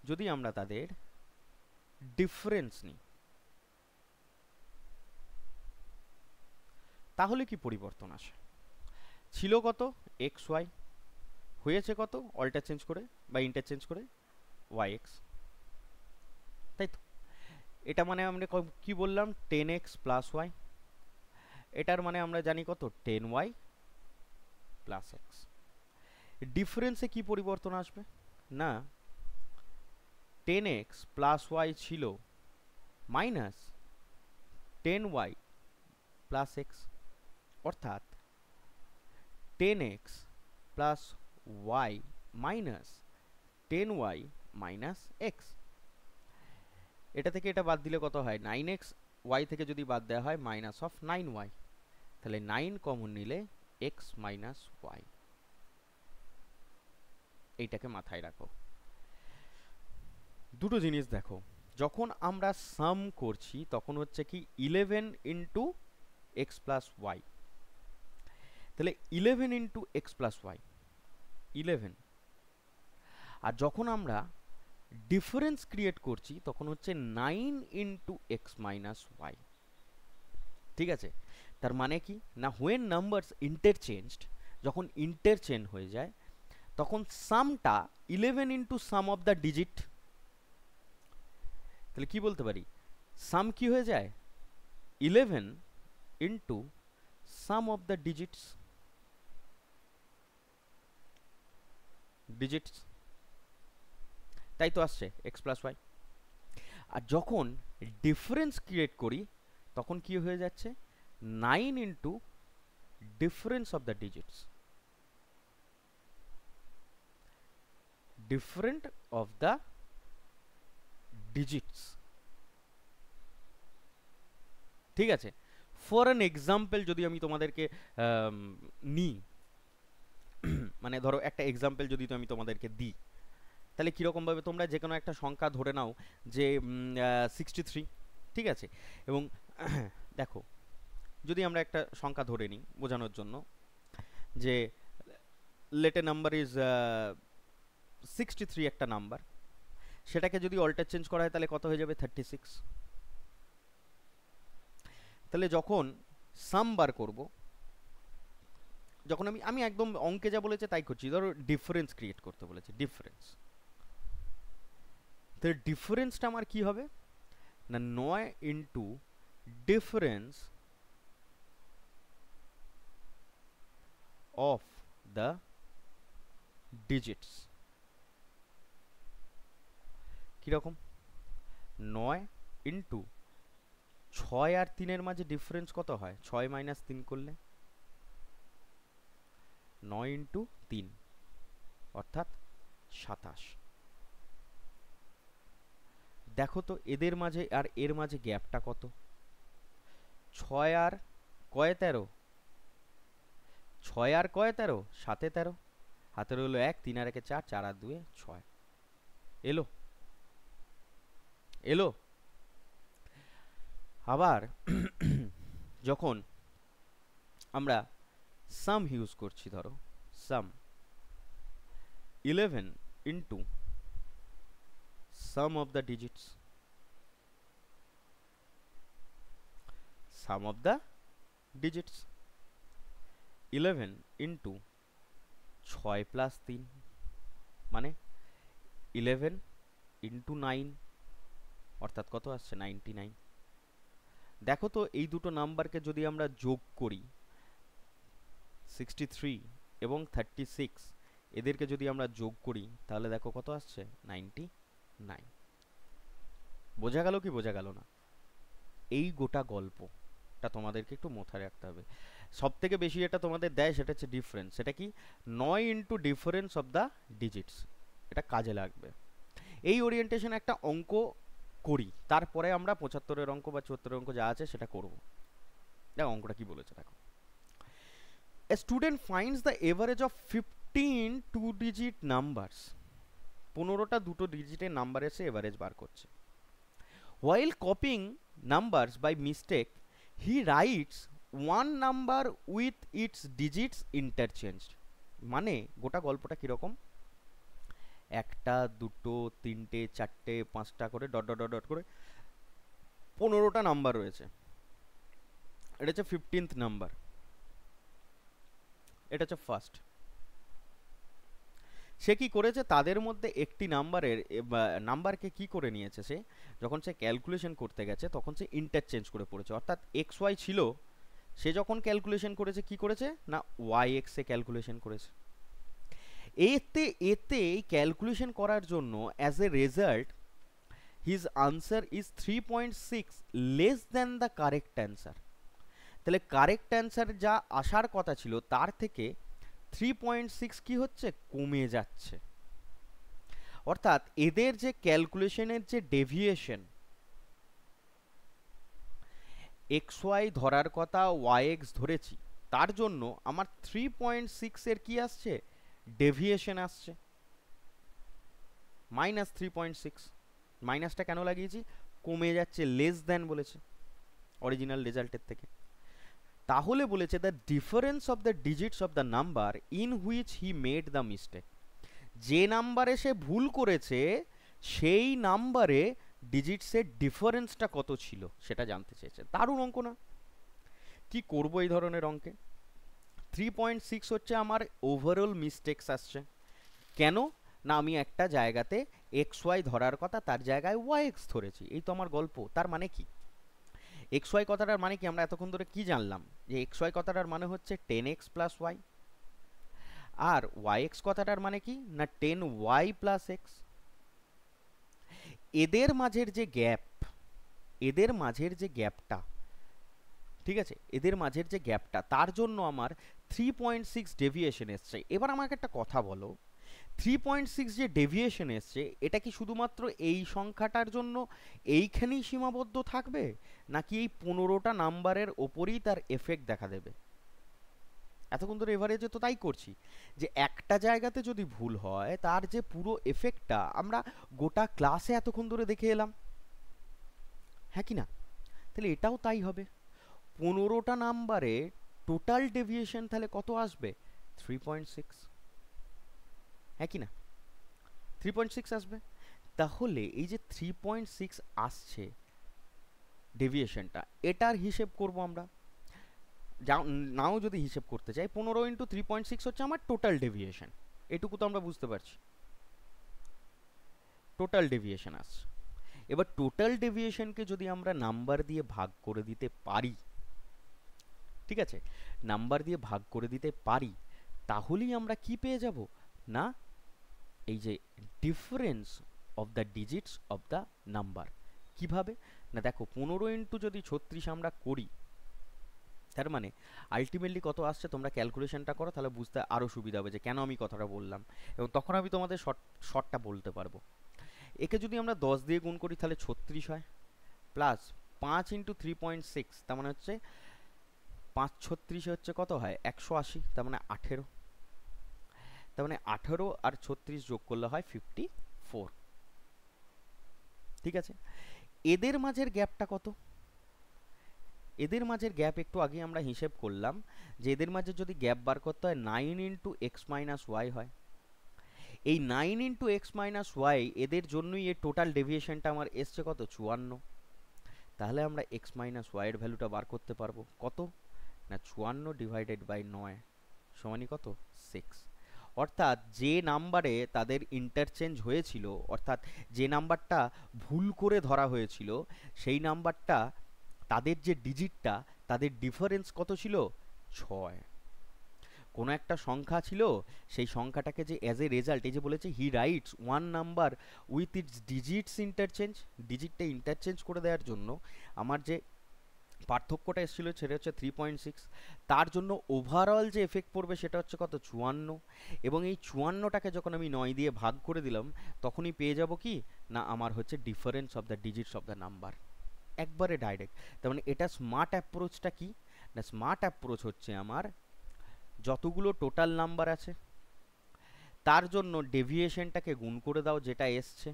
যদি আমরা তাদের ডিফারেন্স নিই তাহলে কি পরিবর্তন আসে, ছিল কত এক্স ওয়াই, হয়েছে কত অল্টার চেঞ্জ করে বা ইন্টারচেঞ্জ করে ওয়াই এক্স, তাই তো। এটা মানে আমরা কি বললাম, 10x প্লাস ওয়াই, এটার মানে আমরা জানি কত 10y প্লাস এক্স। ডিফারেন্সে কি পরিবর্তন আসবে না, 10x প্লাস ওয়াই ছিল মাইনাস 10y প্লাস এক্স, অর্থাৎ 10x plus y minus 10y minus x. এটা থেকে এটা বাদ দিলে কত হয়, 9x, y থেকে যদি বাদ দেওয়া হয় মাইনাস অফ 9y, তাহলে 9 কমন নিলে x মাইনাস ওয়াই। এইটাকে মাথায় রাখো। দুটো জিনিস দেখো, যখন আমরা সাম করছি তখন হচ্ছে কি 11 ইন্টু এক্স প্লাস ওয়াই, তাহলে 11 ইন্টু এক্স প্লাস ওয়াই 11, আর যখন আমরা ডিফারেন্স ক্রিয়েট করছি তখন হচ্ছে 9 ইন্টু এক্স মাইনাস ওয়াই। ঠিক আছে, তার মানে কি না, হোয়েন নাম্বারস ইন্টারচেঞ্জড, যখন ইন্টারচেঞ্জ হয়ে যায় তখন সামটা 11 into some of the digit, তাহলে কি বলতে পারি, সাম কি হয়ে যায় 11 into some of the digits, তাই তো আসছে এক্স প্লাস ওয়াই। আর যখন ডিফারেন্স ক্রিয়েট করি তখন কি হয়ে যাচ্ছে 9 into difference of the digits, different of the digits. ঠিক আছে, ফর অ্যান এক্সাম্পল যদি আমি তোমাদেরকে নিই, মানে ধরো একটা এক্সাম্পল যদি আমি তোমাদেরকে দিই, তাহলে কীরকমভাবে তোমরা যে কোনো একটা সংখ্যা ধরে নাও যে 63, ঠিক আছে, এবং দেখো যদি আমরা একটা সংখ্যা ধরে নিই বোঝানোর জন্য, যে লেট এ নাম্বার ইজ 63 একটা নাম্বার, সেটাকে যদি অল্টার চেঞ্জ করা হয় তাহলে কত হয়ে যাবে 36। তাহলে যখন সাম বার করব, যখন আমি একদম অঙ্কে যা বলেছে তাই করছি, ধরো ডিফারেন্স ক্রিয়েট করতে বলেছে, ডিফারেন্স, তাহলে ডিফারেন্সটা আমার কি হবে না 9 into difference of the digits, কিরকম 9 ইন্টু 6 আর 3-এর মাঝে ডিফারেন্স কত হয়, 6 মাইনাস 3 করলে 9 ইন্টু 3 অর্থাৎ 27, দেখো তো এদের মাঝে আর এর মাঝে গ্যাপটা কত? 6 আর কয় 13, 6 আর কয় 13, 7 13, হাতের হলো 1, 3 আর 1 4, 4 আর 2 6, এলো এলো। আবার যখন আমরা সাম ইউজ করছি, ধরো সাম 11 into sum of the digits, sum of the digits 11 into 6 plus 3 মানে 11 ইন্টু 9, অর্থাৎ কত আসছে 99। দেখো তো এই দুটো নাম্বারকে যদি আমরা যোগ করি, 63 এবং 36, এদেরকে যদি আমরা যোগ করি তাহলে দেখো কত আসছে 99। বোঝা গেল কি বোঝা গেল না? এই গোটা গল্পটা তোমাদেরকে একটু মাথায় রাখতে হবে। সব থেকে বেশি এটা তোমাদের দেয় সেটা হচ্ছে ডিফারেন্স। সেটা কি? 9 into difference of the digits, এটা কাজে লাগবে। এই ওরিয়েন্টেশন একটা অঙ্ক করি, তারপরে আমরা 75-এর অঙ্ক বা 74-এর অঙ্ক যা আছে সেটা করব। দেখো অঙ্কটা কি বলেছে, দেখো a student finds the average of 15 two digit numbers, 15টা দুটো ডিজিটের নাম্বার এসে এভারেজ বার করছে। while copying numbers by mistake he writes one number with its digits interchanged। মানে গোটা গল্পটা কিরকম, একটা দুটো তিনটে চারটে পাঁচটা করে ডট ডট ডট ডট করে 15টা নাম্বার রয়েছে। এটা হচ্ছে 15th নাম্বার, এটা হচ্ছে ফার্স্ট। সে কি করেছে, তাদের মধ্যে একটি নাম্বারকে কি করে নিয়েছে, সে যখন সে ক্যালকুলেশন করতে গেছে তখন সে ইন্টারচেঞ্জ করে পড়েছে। অর্থাৎ এক্স ওয়াই ছিল, সে যখন ক্যালকুলেশন করেছে কি করেছে না ওয়াই এক্সে ক্যালকুলেশন করেছে। এতে এতে ক্যালকুলেশন করার জন্য as a result his answer is 3.6 less than the correct answer. তাহলে কারেক্ট অ্যান্সার যা আসার কথা ছিল তার থেকে 3.6 কি হচ্ছে, কমে যাচ্ছে। অর্থাৎ এদের যে ক্যালকুলেশনের যে ডেভিয়েশন, এক্স ওয়াই ধরার কথা ওয়াই এক্স ধরেছি, তার জন্য আমার 3.6 এর কি আসছে, ডেভিয়েশন আসছে -3.6। মাইনাসটা কেন লাগিয়েছি, কমে যাচ্ছে, লেস দ্যান বলেছে অরিজিনাল রেজাল্টের থেকে। তাহলে বলেছে the difference of the digits of the number in which he made the mistake, যে নাম্বারে সে ভুল করেছে সেই নাম্বারে ডিজিটসের ডিফারেন্সটা কত ছিল সেটা জানতে চেয়েছে। দারুণ অঙ্ক না? কি করব এই ধরনের অঙ্কে? 3.6 হচ্ছে আমার ওভারঅল মিস্টেকস আসছে। কেন না, আমি একটা জায়গাতে এক্স ওয়াই ধরার কথা তার জায়গায় ওয়াই এক্স ধরেছি, এই তো আমার গল্প। তার মানে কি, এক্স ওয়াই কথাটার মানে কি, আমরা এতক্ষণ ধরে কি জানলাম যে এক্স ওয়াই কথাটার মানে হচ্ছে 10x প্লাস ওয়াই, আর ওয়াই এক্স কথাটার মানে কি না 10y প্লাস এক্স। এদের মাঝের যে গ্যাপ, এদের মাঝের যে গ্যাপটা, ঠিক আছে, এদের মাঝের যে গ্যাপটা, তার জন্য আমার 3.6 ডেভিয়েশন এসছে। এবার আমাকে একটা কথা বলো, 3.6 যে ডেভিয়েশন এসছে এটা কি শুধুমাত্র এই সংখ্যাটার জন্য এইখানেই সীমাবদ্ধ থাকবে, নাকি এই 15টা নাম্বারের ওপরই তার এফেক্ট দেখা দেবে? এতক্ষণ ধরে এভারেজে তো তাই করছি, যে একটা জায়গাতে যদি ভুল হয় তার যে পুরো এফেক্টটা আমরা গোটা ক্লাসে এতক্ষণ ধরে দেখে এলাম, হ্যাঁ কি না? তাহলে এটাও তাই হবে, 15টা নাম্বারে টোটাল ডেভিয়েশন তাহলে কত আসবে, 3.6, হ্যাঁ কি না? 3.6 আসবে। তাহলে এই যে 3.6 আসছে ডেভিয়েশনটা, এটার হিসেব করব আমরা। নাও যদি হিসেব করতে চাই, 15 ইন্টু 3.6 হচ্ছে আমার টোটাল ডেভিয়েশন, এটুকু তো আমরা বুঝতে পারছি, টোটাল ডেভিয়েশন আসছে। এবার টোটাল ডেভিয়েশনকে যদি আমরা নাম্বার দিয়ে ভাগ করে দিতে পারি, ঠিক আছে, নাম্বার দিয়ে ভাগ করে দিতে পারি, তাহলেই আমরা কি পেয়ে যাব না এই যে difference of the digits of the number. কিভাবে না, দেখো 15 ইন্টু যদি 36 আমরা করি, তার মানে আলটিমেটলি কত আসছে, তোমরা ক্যালকুলেশনটা করো তাহলে বুঝতে আরও সুবিধা হবে যে কেন আমি কথাটা বললাম, এবং তখন আমি তোমাদের শর্টটা বলতে পারবো। একে যদি আমরা 10 দিয়ে গুণ করি তাহলে 36 হয়, প্লাস 5 ইন্টু 3.6 তার মানে হচ্ছে 5 36 হচ্ছে কত হয় 180, তার মানে 18, তার মানে 18 আর 36 যোগ করলে হয় 54। ঠিক আছে, এদের মাঝের গ্যাপটা কত? এদের মাঝের গ্যাপ একটু আগে আমরা হিসেব করলাম যে এদের মাঝে যদি গ্যাপ বার করতে হয় 9 ইন্টু এক্স মাইনাস ওয়াই হয়। এই 9 ইন্টু এক্স মাইনাস ওয়াই এদের জন্যই এর টোটাল ডেভিয়েশনটা আমার এসছে কত 54। তাহলে আমরা এক্স মাইনাস ওয়াই এর ভ্যালুটা বার করতে পারবো কত না 54 ডিভাইডেড বাই 9 সমানই কত 6। অর্থাৎ যে নাম্বারে তাদের ইন্টারচেঞ্জ হয়েছিল, অর্থাৎ যে নাম্বারটা ভুল করে ধরা হয়েছিল, সেই নাম্বারটা তাদের যে ডিজিটটা তাদের ডিফারেন্স কত ছিল 6। কোনো একটা সংখ্যা ছিল, সেই সংখ্যাটাকে যে অ্যাজ এ রেজাল্ট এই যে বলেছে he writes one number with its digits interchange, ডিজিটটা ইন্টারচেঞ্জ করে দেওয়ার জন্য আমার যে পার্থক্যটা এসেছিল সেটা হচ্ছে 3.6, তার জন্য ওভারঅল যে এফেক্ট পড়বে সেটা হচ্ছে কত 54, এবং এই 54টাকে যখন আমি 9 দিয়ে ভাগ করে দিলাম তখনই পেয়ে যাব কি না আমার হচ্ছে difference of the digits of the number, একবারে ডাইরেক্ট। তার মানে এটা স্মার্ট অ্যাপ্রোচটা কি না, স্মার্ট অ্যাপ্রোচ হচ্ছে আমার যতগুলো টোটাল নাম্বার আছে তার জন্য ডেভিয়েশনটাকে গুণ করে দাও যেটা এসছে,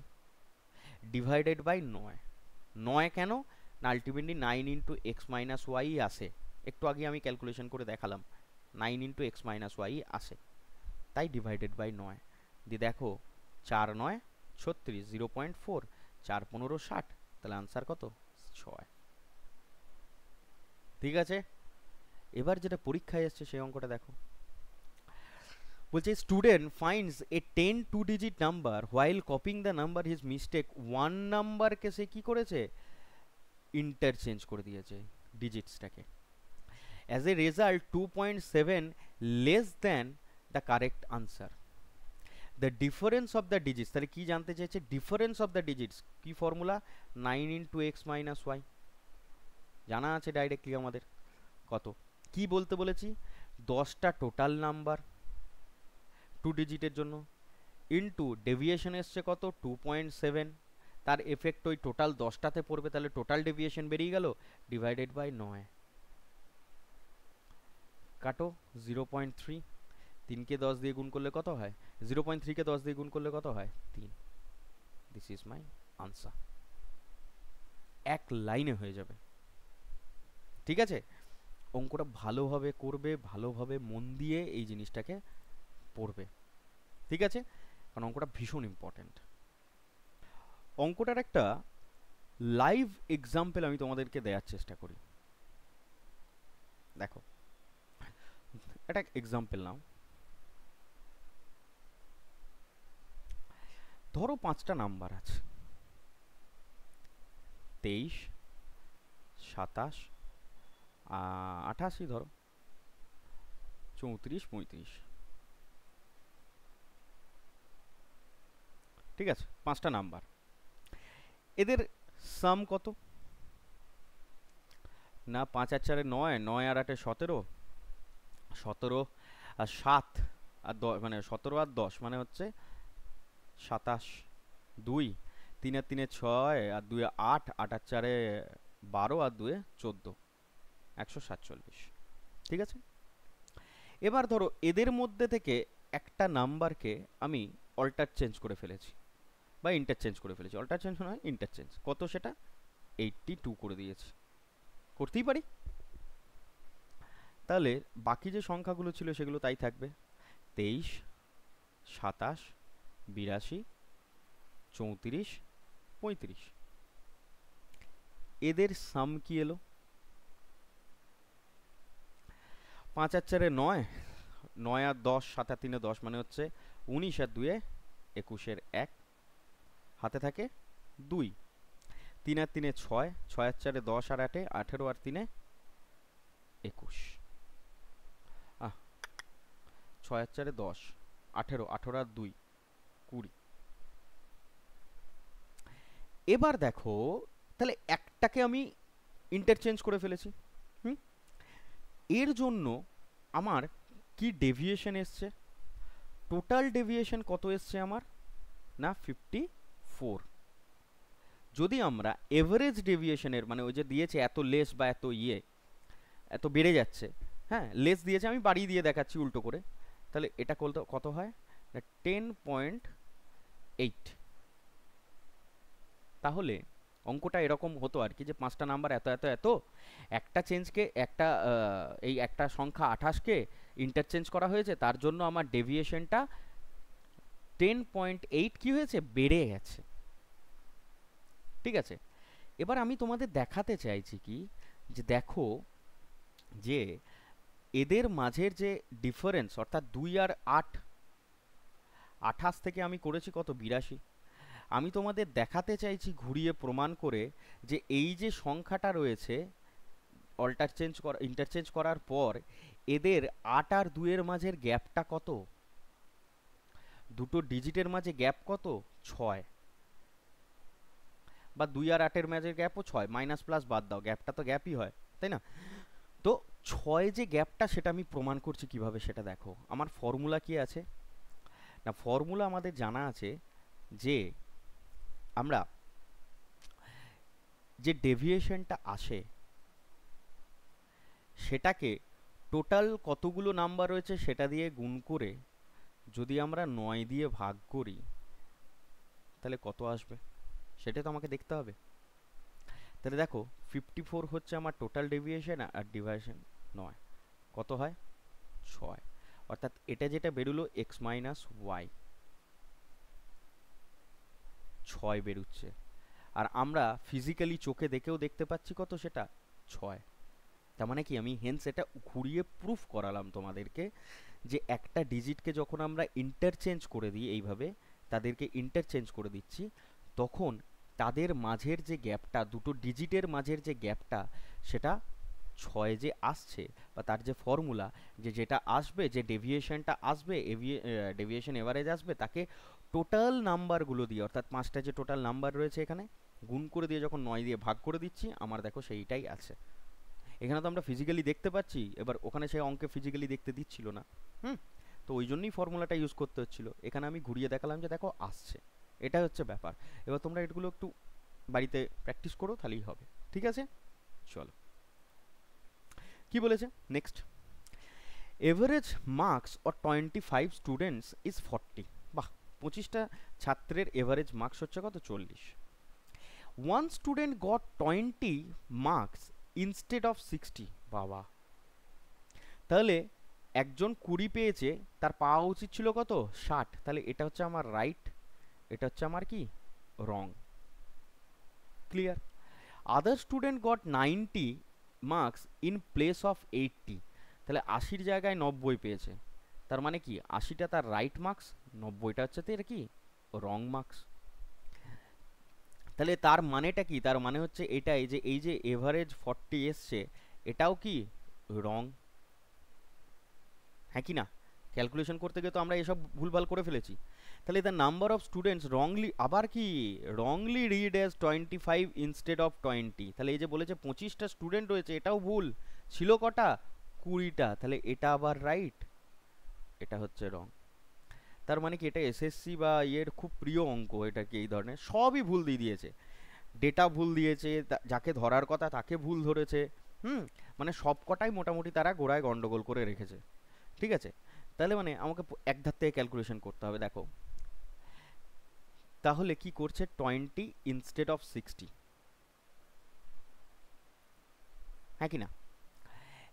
ডিভাইডেড বাই 9। 9 কেন না ultimately 9 into x minus y আসে, একটু আগে আমি ক্যালকুলেশন করে দেখালাম 9 ইন্টু এক্স মাইনাস ওয়াই আসে, তাই ডিভাইডেড বাই 9 দিয়ে দেখো 4 9 36, 0.4, 4 15 60, তাহলে আনসার কত 6। ঠিক আছে, এবার যেটা পরীক্ষায় এসছে সেই অঙ্কটা দেখো, বলছে student finds a 10 two digit number while copying the number his mistake, one নাম্বারকে সে কি করেছে ইন্টারচেঞ্জ করে দিয়েছে ডিজিটসটাকে, as a result 2.7 less than the correct answer, the difference of the digits, তাহলে কি জানতে চেয়েছে ডিফারেন্স অফ দ্য ডিজিটস, কি formula 9 into x minus y, জানা আছে ডাইরেক্টলি আমাদের কত, কি বলতে বলেছি 10টা টোটাল নাম্বার টু ডিজিটের জন্য ইন্টু ডেভিয়েশন এসছে কত 2.7, তার এফেক্ট ওই টোটাল 10টাতে পড়বে, তাহলে টোটাল ডেভিয়েশন বেরিয়ে গেল ডিভাইডেড বাই 9, কাটো 0.3, 3কে 10 দিয়ে গুণ করলে কত হয় 0.3কে 10 দিয়ে গুণ করলে কত হয় 3, দিস ইজ মাই আনসার, এক লাইনে হয়ে যাবে। ঠিক আছে, অঙ্কটা ভালোভাবে করবে, ভালোভাবে মন দিয়ে এই জিনিসটাকে পড়বে, ঠিক আছে, কারণ অঙ্কটা ভীষণ ইম্পর্টেন্ট। অঙ্কটার একটা লাইভ এক্সাম্পল আমি তোমাদেরকে দেওয়ার চেষ্টা করি, দেখো একটা এক্সাম্পল নাও, ধরো 5টা নাম্বার আছে 23 27 88, ধরো 34 35, ঠিক আছে 5টা নাম্বার, এদের সাম কত না 5 আর 4 9, 9 আর 8 17, 17 আর 7 আর 10 মানে 17 আর 10 মানে হচ্ছে 27, 2 3 আর 3 6 আর 2 8, 8 আর 4 12 আর 2 14, 147। ঠিক আছে, এবার ধরো এদের মধ্যে থেকে একটা নাম্বারকে আমি অল্টার চেঞ্জ করে ফেলেছি বা ইন্টারচেঞ্জ করে ফেলেছি, অল্টার চেঞ্জ নয় ইন্টারচেঞ্জ, কত সেটা 82 করে দিয়েছি, করতেই পারি, তাহলে বাকি যে সংখ্যাগুলো ছিল সেগুলো তাই থাকবে 23 27 82 34 35, এদের সাম কি এলো 5 আর 4 9, 9 আর 10, 7 আর 3 10 মানে হচ্ছে 19 আর 2 21 1, হাতে থাকে 2, 3 আর 3 6, 6 আর 4 10 আর 8 18 আর 3 21, 6 আর 4 10 18, 18 আর 2 20। এবার দেখো তাহলে একটাকে আমি ইন্টারচেঞ্জ করে ফেলেছি, এর জন্য আমার কি ডেভিয়েশন এসছে, টোটাল ডেভিয়েশন কত এসছে আমার না 54, যদি আমরা এভারেজ ডেভিয়েশনের মানে ওই যে দিয়েছে এত লেস বা এত এত বেড়ে যাচ্ছে, হ্যাঁ লেস দিয়েছে, আমি বাড়িয়ে দিয়ে দেখাচ্ছি উল্টো করে, তাহলে এটা কত হয়, 10.8। তাহলে অঙ্কটা এরকম হতো আর কি, যে পাঁচটা নাম্বার এত এত এত, একটা চেঞ্জকে একটা এই একটা সংখ্যা 28কে ইন্টারচেঞ্জ করা হয়েছে, তার জন্য আমার ডেভিয়েশনটা 10.8 কি হয়েছে, বেড়ে গেছে। ঠিক আছে, এবার আমি তোমাদের দেখাতে চাইছি কি, যে দেখো যে এদের মাঝের যে ডিফারেন্স, অর্থাৎ 2 আর 8, 28 থেকে আমি করেছি কত, 82। আমি তোমাদের দেখাতে চাইছি ঘুরিয়ে প্রমাণ করে যে এই যে সংখ্যাটা রয়েছে ইন্টারচেঞ্জ করার পর এদের 8 আর 2 এর মাঝের গ্যাপটা কত, দুটো ডিজিটের মাঝে গ্যাপ কত, 6। বা 2 আর 8-এর মাঝের গ্যাপও 6, মাইনাস প্লাস বাদ দাও, গ্যাপটা তো গ্যাপই হয়, তাই না? তো 6 যে গ্যাপটা, সেটা আমি প্রমাণ করছি কিভাবে, সেটা দেখো। আমার ফর্মুলা কি আছে না, ফর্মুলা আমাদের জানা আছে যে আমরা যে ডেভিয়েশনটা আসে সেটাকে টোটাল কতগুলো নাম্বার রয়েছে সেটা দিয়ে গুণ করে যদি আমরা 9 দিয়ে ভাগ করি তাহলে কত আসবে, সেটা তো আমাকে দেখতে হবে। তাহলে দেখো 54 হচ্ছে আমার টোটাল ডেভিয়েশন, আর ডিভিয়েশন 9, কত হয়, 6। অর্থাৎ এটা যেটা বেরোলো x মাইনাস ওয়াই, 6 বেরোচ্ছে। আর আমরা ফিজিক্যালি চোখে দেখেও দেখতে পাচ্ছি কত, সেটা 6। তার মানে কি, আমি হেন্স এটা ঘুরিয়ে প্রুফ করালাম তোমাদেরকে যে একটা ডিজিটকে যখন আমরা ইন্টারচেঞ্জ করে দিই, এইভাবে তাদেরকে ইন্টারচেঞ্জ করে দিচ্ছি, তখন তাদের মাঝের যে গ্যাপটা, দুটো ডিজিটের মাঝের যে গ্যাপটা, সেটা 6 যে আসছে, বা তার যে ফর্মুলা, যে যেটা আসবে, যে ডেভিয়েশনটা আসবে, ডেভিয়েশন এভারেজ আসবে, তাকে টোটাল নাম্বারগুলো দিয়ে, অর্থাৎ 5টা যে টোটাল নাম্বার রয়েছে এখানে গুণ করে দিয়ে যখন 9 দিয়ে ভাগ করে দিচ্ছি, আমার দেখো সেইটাই আছে। এখানে তো আমরা ফিজিক্যালি দেখতে পাচ্ছি, এবার ওখানে সেই অঙ্কে ফিজিক্যালি দেখতে দিচ্ছিল না। হুম, তো ওই জন্যই ফর্মুলাটা ইউজ করতে হচ্ছিল। এখানে আমি ঘুরিয়ে দেখালাম যে দেখো আসছে, এটা হচ্ছে ব্যাপার। এবার তোমরা এগুলো একটু বাড়িতে প্র্যাকটিস করো, তাহলেই হবে। ঠিক আছে, চলো কি বলেছে next, average marks or 25 students is 40। বাহ, 25টা ছাত্রের এভারেজ মার্কস হচ্ছে কত, 40। One student goat 20 marks instead of 60। বাবা, তাহলে একজন 20 পেয়েছে, তার পাওয়া উচিত ছিল কত, 60। তাহলে এটা হচ্ছে আমার রাইট, এটা হচ্ছে আমার কি, wrong. Clear. Other student got 90 marks in place of 80। তাহলে 80-র জায়গায় 90 পেয়েছে, তার মানে কি 80টা তার রাইট মার্কস, 90টা হচ্ছে তার কি, রং মার্কস। তাহলে তার মানেটা কি, তার মানে হচ্ছে এটাই যে এই যে এভারেজ 40 এসছে, এটাও কি রং, হ্যাঁ কি না? ক্যালকুলেশন করতে গিয়ে তো আমরা এসব ভুলভাল করে ফেলেছি। তাহলে the number of students wrongly, আবার কি wrongly read as 25 instead of 20। তাহলে এই যে বলেছে 25টা স্টুডেন্ট রয়েছে, এটাও ভুল ছিল, কটা, 20টা। তাহলে এটা আবার রাইট, এটা হচ্ছে রং। তার মানে কি এটা এসএসসি বা ইয়ের খুব প্রিয় অঙ্ক, এটা কি এই ধরনের সবই ভুল দিয়ে দিয়েছে, ডেটা ভুল দিয়েছে, যাকে ধরার কথা তাকে ভুল ধরেছে। হুম, মানে সব কটাই মোটামুটি তারা গোড়ায় গন্ডগোল করে রেখেছে। ঠিক আছে, তাহলে মানে আমাকে এক ধার থেকে ক্যালকুলেশন করতে হবে। দেখো তাহলে কি করছে, 20 ইনস্টেড অফ 60, হ্যাঁ কি না?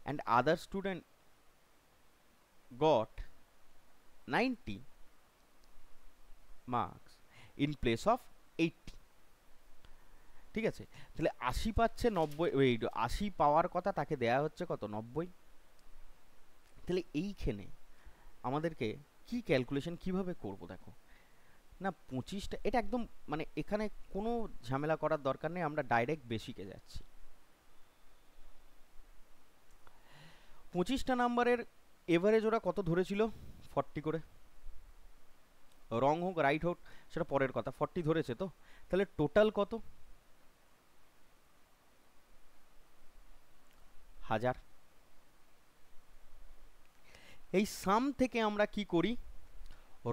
And other student got 90 marks in place of 80। ঠিক আছে, তাহলে 80 পাচ্ছে, 90 ওই 80 পাওয়ার কথা, তাকে দেয়া হচ্ছে কত, 90। তাহলে এইখানে আমাদেরকে কি ক্যালকুলেশন কিভাবে করব, দেখো না 25টা, এটা একদম মানে এখানে কোনো ঝামেলা করার দরকার নেই, আমরা ডাইরেক্ট বেসিকে যাচ্ছি। 25টা নাম্বারের এভারেজ ওরা কত ধরেছিল, 40 করে। রং হোক রাইট হোক সেটা পরের কথা, 40 ধরেছে তো। তাহলে টোটাল কত, 1000। এই সাম থেকে আমরা কি করি,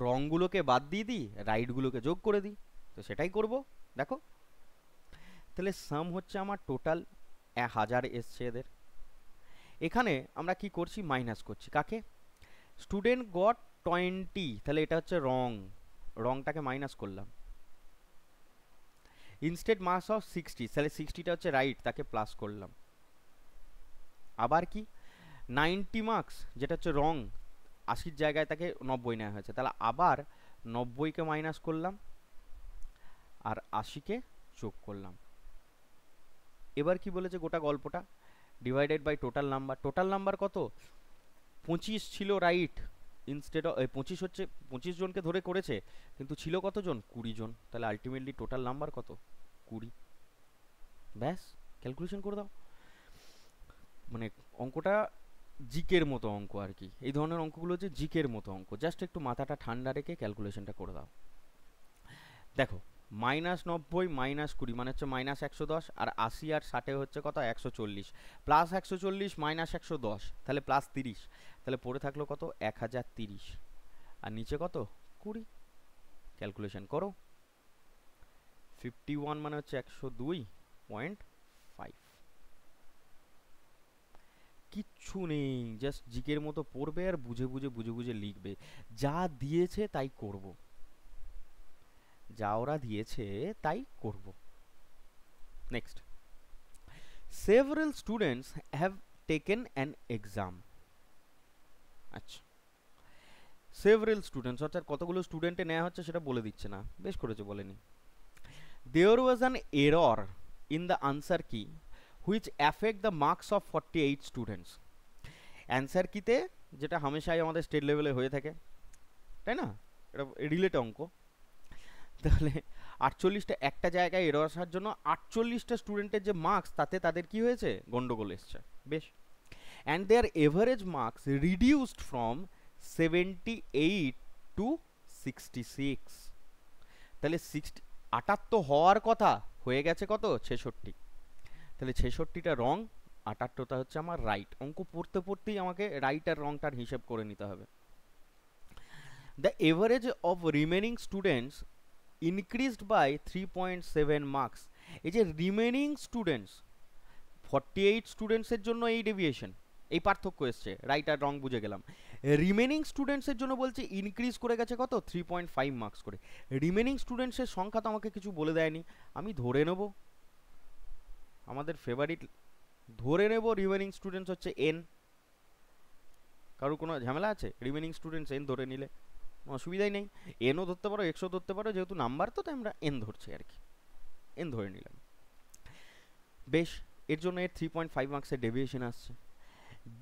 রংগুলোকে বাদ দিয়ে দিই, রাইটগুলোকে যোগ করে দিই। তো সেটাই করব, দেখো তাহলে সাম হচ্ছে আমার টোটাল 1000 এসছে এদের। এখানে আমরা কি করছি, মাইনাস করছি কাকে, স্টুডেন্ট গট 20, তাহলে এটা হচ্ছে রং, রংটাকে মাইনাস করলাম। ইনস্টেড মার্কস অফ 60, তাহলে 60টা হচ্ছে রাইট, তাকে প্লাস করলাম। আবার কি 90 মার্কস যেটা হচ্ছে রং, 80-র জায়গায় তাকে 90 নেওয়া হয়েছে, তাহলে আবার 90কে মাইনাস করলাম আর 80কে যোগ করলাম। এবার কি বলেছে গোটা গল্পটা, divided by total number. Total number কত, 25 ছিল রাইট, ইনস্টেড অফ 25 হচ্ছে 25 জনকে ধরে করেছে, কিন্তু ছিল কতজন, 20 জন, তাহলে আলটিমেটলি টোটাল নাম্বার কত, 20। ব্যাস, ক্যালকুলেশন করে দাও। মানে অঙ্কটা জিকের মতো অঙ্ক আর কি, এই ধরনের অঙ্কগুলো হচ্ছে জিকের মতো অঙ্ক, জাস্ট একটু মাথাটা ঠান্ডা রেখে ক্যালকুলেশনটা করে দাও। দেখো -90 -20 মানে হচ্ছে -110, আর 80 আর 60 হচ্ছে কত, 140, প্লাস 140 -110 তাহলে প্লাস 30, তাহলে পড়ে থাকলো কত, 1030, আর নিচে কত, 20। ক্যালকুলেশন করো, 51 মানে হচ্ছে 102.5। কিচ্ছু নেই, জাস্ট জিকের মতো পড়বে আর বুঝে বুঝে বুঝে বুঝে লিখবে, যা দিয়েছে তাই করব, যা ওরা দিয়েছে তাই করব। Next, several students have taken an exam। আচ্ছা, several students অর্থাৎ কতগুলো স্টুডেন্টে নেওয়া হচ্ছে সেটা বলে দিচ্ছে না, বেশ করেছে বলেনি। There was an error in the answer key which affect the marks of 48 students। Answer কিতে যেটা হামেশাই আমাদের স্টেট লেভেলে হয়ে থাকে, তাই না, এটা রিলেট অঙ্ক। তাহলে 48টা একটা জায়গায় এরর আসার জন্য 48টা স্টুডেন্টের যে মার্কস তাতে তাদের কি হয়েছে, গন্ডগোল এসছে। বেশ, and their average marks reduced from 78 to 66। তাহলে 78 হওয়ার কথা হয়ে গেছে কত, 66। তাহলে 66টা রং, 78টা হচ্ছে আমার রাইট। অঙ্ক পড়তে পড়তেই আমাকে রাইট আর রংটার হিসেব করে নিতে হবে। The average of remaining students increased by 3.7 marks. এই যে রিমেনিং স্টুডেন্টস, 48 স্টুডেন্টসের জন্য এই ডেভিয়েশন, এই পার্থক্য এসছে, রাইট আর রং বুঝে গেলাম। রিমেনিং স্টুডেন্টসের জন্য বলছে ইনক্রিজ করে গেছে কত, 3.5 মার্কস করে। রিমেনিং স্টুডেন্টসের সংখ্যা তো আমাকে কিছু বলে দেয়নি, আমি ধরে নেব আমাদের ফেভারিট, ধরে নেব রিমেনিং স্টুডেন্টস হচ্ছে এন। কারোর কোনো ঝামেলা আছে, রিমেনিং স্টুডেন্টস এন ধরে নিলে অসুবিধাই নেই, এনও ধরতে পারো, এক্সও ধরতে পারো, যেহেতু নাম্বার তো তাই আমরা এন ধরছি আর কি, এন ধরে নিলাম। বেশ, এর জন্য এর 3.5 মার্কসের ডেভিয়েশন আসছে।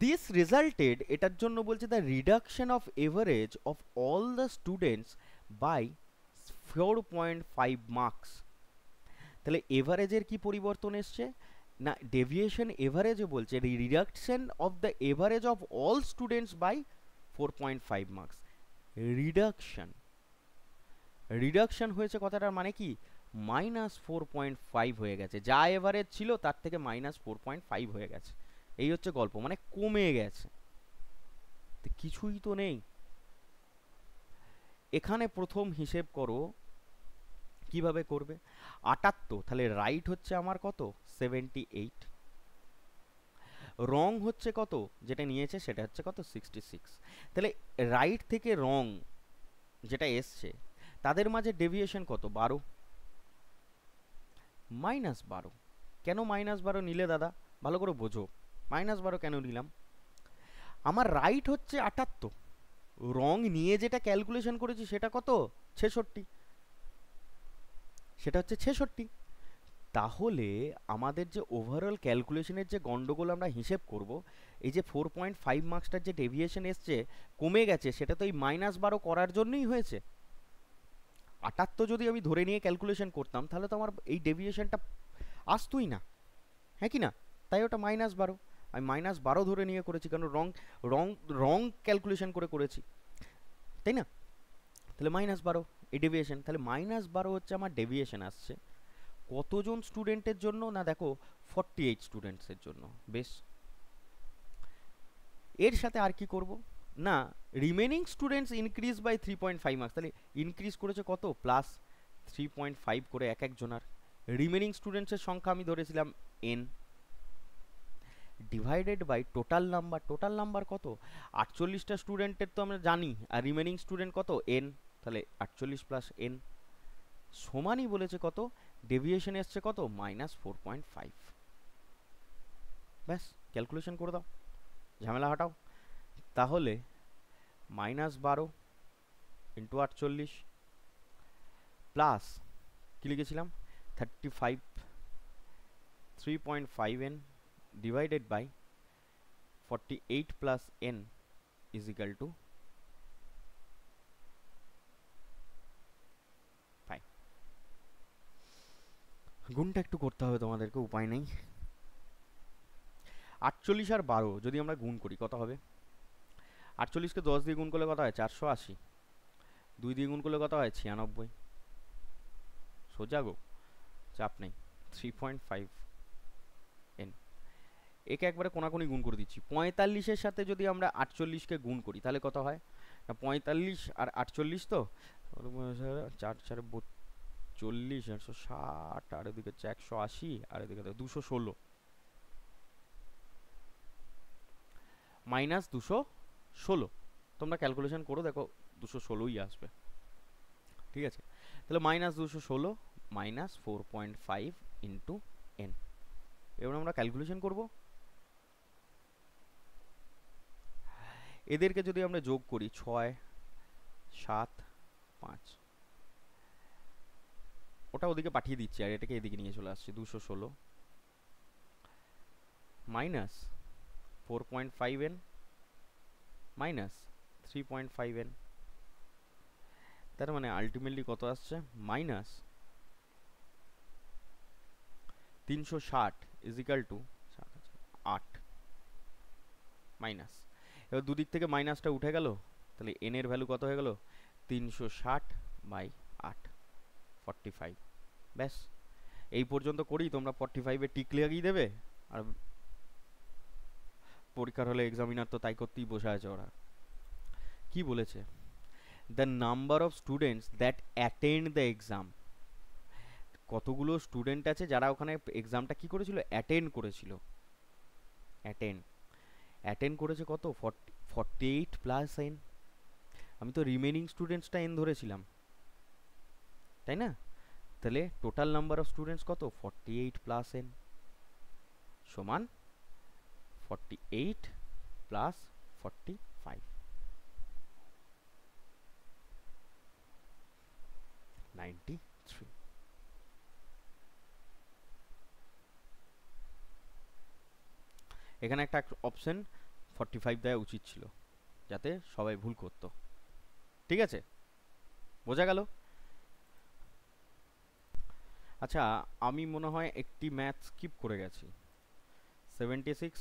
দিস রেজাল্টেড, এটার জন্য বলছে the reduction of average of all the students by 4.5 marks. তাহলে এভারেজের কি পরিবর্তন এসছে না, ডেভিয়েশন এভারেজে বলছে reduction of the average of all students by 4.5 marks. Reduction, reduction হয়েছে কথাটার মানে কি, -4.5 হয়ে গেছে, যা এভারেজ ছিল তার থেকে -4.5 হয়ে গেছে, এই হচ্ছে গল্প, মানে কমে গেছে। কিছুই তো নেই এখানে। প্রথম হিসেব করো, কিভাবে করবে, 78, তাহলে রাইট হচ্ছে আমার কত, 78, রং হচ্ছে কত, যেটা নিয়েছে সেটা হচ্ছে কত, 66। তাহলে রাইট থেকে রং যেটা এসছে তাদের মাঝে ডেভিয়েশন কত, 12, -12। কেন -12 নিলে দাদা, ভালো করে বোঝো, -12 কেন নিলাম। আমার রাইট হচ্ছে 78, রং নিয়ে যেটা ক্যালকুলেশন করেছি সেটা কত, 66, সেটা হচ্ছে 66। তাহলে আমাদের যে ওভারঅল ক্যালকুলেশনের যে গন্ডগোল আমরা হিসেব করব, এই যে 4.5 মার্কসটার যে ডেভিয়েশন এসছে কমে গেছে, সেটা তো এই -12 করার জন্যই হয়েছে। 78 যদি আমি ধরে নিয়ে ক্যালকুলেশন করতাম তাহলে তো আমার এই ডেভিয়েশনটা আসতোই না, হ্যাঁ কি না, তাই ওটা -12, আমি -12 ধরে নিয়ে করেছি, কারণ রং রং রং ক্যালকুলেশন করে করেছি, তাই না। তাহলে -12 এই ডেভিয়েশন, তাহলে -12 হচ্ছে আমার ডেভিয়েশন আসছে কতজন স্টুডেন্টের জন্য না, দেখো 48 স্টুডেন্টসের জন্য। বেশ, এর সাথে আর কি করব না, remaining students increase by 3.5 marks, তাহলে ইনক্রিজ করেছে কত, +3.5 করে এক একজনার। রিমেনিং স্টুডেন্টসের সংখ্যা আমি ধরেছিলাম n, divided by total number. Total number কত? 48টা স্টুডেন্টের তো আমরা জানি, আর রিমেনিং স্টুডেন্ট কত? n, তাহলে 48 প্লাস n সমানই বলেছে কত? ডেভিয়েশন এসছে কত? -4.5। ব্যাস, ক্যালকুলেশন করে দাও, ঝামেলা হাঁটাও। তাহলে -12 ইন্টু 48 প্লাস কি লিখেছিলাম 35 3.5n divided by 48 plus n is equal to 5। গুণটা একটু করতে হবে তোমাদেরকে, উপায় নেই। 48 আর 12 যদি আমরা গুণ করি কত হবে? 48কে 10 দিয়ে গুণ করলে কত হয়? 480। 2 দিয়ে গুণ করলে কত হয়? 96। সোজা গো, চাপ নেই। 3.5 n, একে একবারে কোনাকুনি গুণ করে দিচ্ছি। 45-এর সাথে যদি আমরা 48কে গুণ করি তাহলে কত হয়? 45 আর 48 তো 4 4 40, 860, আর এদিকে 180, আর এদিকে 216 মাইনাস 216। তোমরা ক্যালকুলেশন করো, দেখো 216ই আসবে। ঠিক আছে, তাহলে -216 -4.5 ইন্টু n। এবার আমরা ক্যালকুলেশন করব। এদেরকে যদি আমরা যোগ করি 6 7 5, ওটা ওদিকে পাঠিয়ে দিচ্ছি আর এটাকে এদিকে নিয়ে চলে আসছে। 216 মাইনাস 4.5n মাইনাস 3.5n, তার মানে আলটিমেটলি কত আসছে? Minus 360 is equal two 8 minus. এবার দুদিক থেকে মাইনাসটা উঠে গেল, তাহলে n এর ভ্যালু কত হয়ে গেল? 360 বাই 8, 45। ব্যাস, এই পর্যন্ত করি, তোমরা 45-এ টিক লাগিয়ে দেবে। আর পরীক্ষার হলে এক্সামিনার তো তাই করতেই বসে আছে। ওরা কি বলেছে? The number of students that attend the exam. কতগুলো স্টুডেন্ট আছে যারা ওখানে এক্সামটা কি করেছিল? অ্যাটেন্ড করেছিল। অ্যাটেন্ড করেছে কত? 48 প্লাস n। আমি তো রিমেনিং স্টুডেন্টসটা n ধরেছিলাম, তাই না? তাহলে টোটাল নাম্বার অফ স্টুডেন্টস কত? 48 প্লাস n সমান 48 প্লাস 45, 93। এখানে একটা অপশন 45 দেওয়া উচিত ছিল, যাতে সবাই ভুল করতো। ঠিক আছে, বোঝা গেল? আচ্ছা, আমি মনে হয় একটি ম্যাথ স্কিপ করে গেছি। 76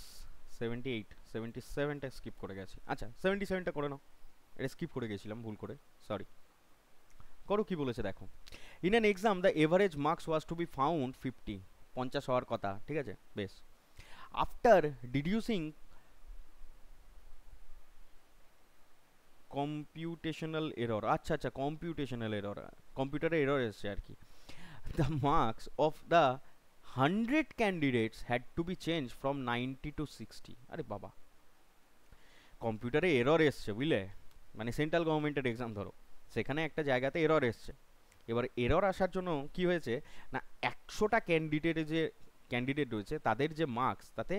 78 77টা স্কিপ করে গেছি। আচ্ছা, 77টা করে নাও, এটা স্কিপ করে গেছিলাম ভুল করে, সরি। করো, কি বলেছে দেখো। In an exam the average marks was to be found 50, 50 হওয়ার কথা। ঠিক আছে, বেশ। আফটার ডিডিউসিং কম্পিউটেশনাল এরর, আচ্ছা আচ্ছা, কম্পিউটেশনাল এরর, কম্পিউটারে এরর এসছে আর কি। The marks of the 100 candidates had to be change from 90 to 60। আরে বাবা, কম্পিউটারে এরর এসছে বুঝলে, মানে সেন্ট্রাল গভর্নমেন্টের এক্সাম ধরো, সেখানে একটা জায়গাতে এরর এসছে। এবার এরর আসার জন্য কি হয়েছে না, 100টা ক্যান্ডিডেট রয়েছে তাদের যে মার্কস তাতে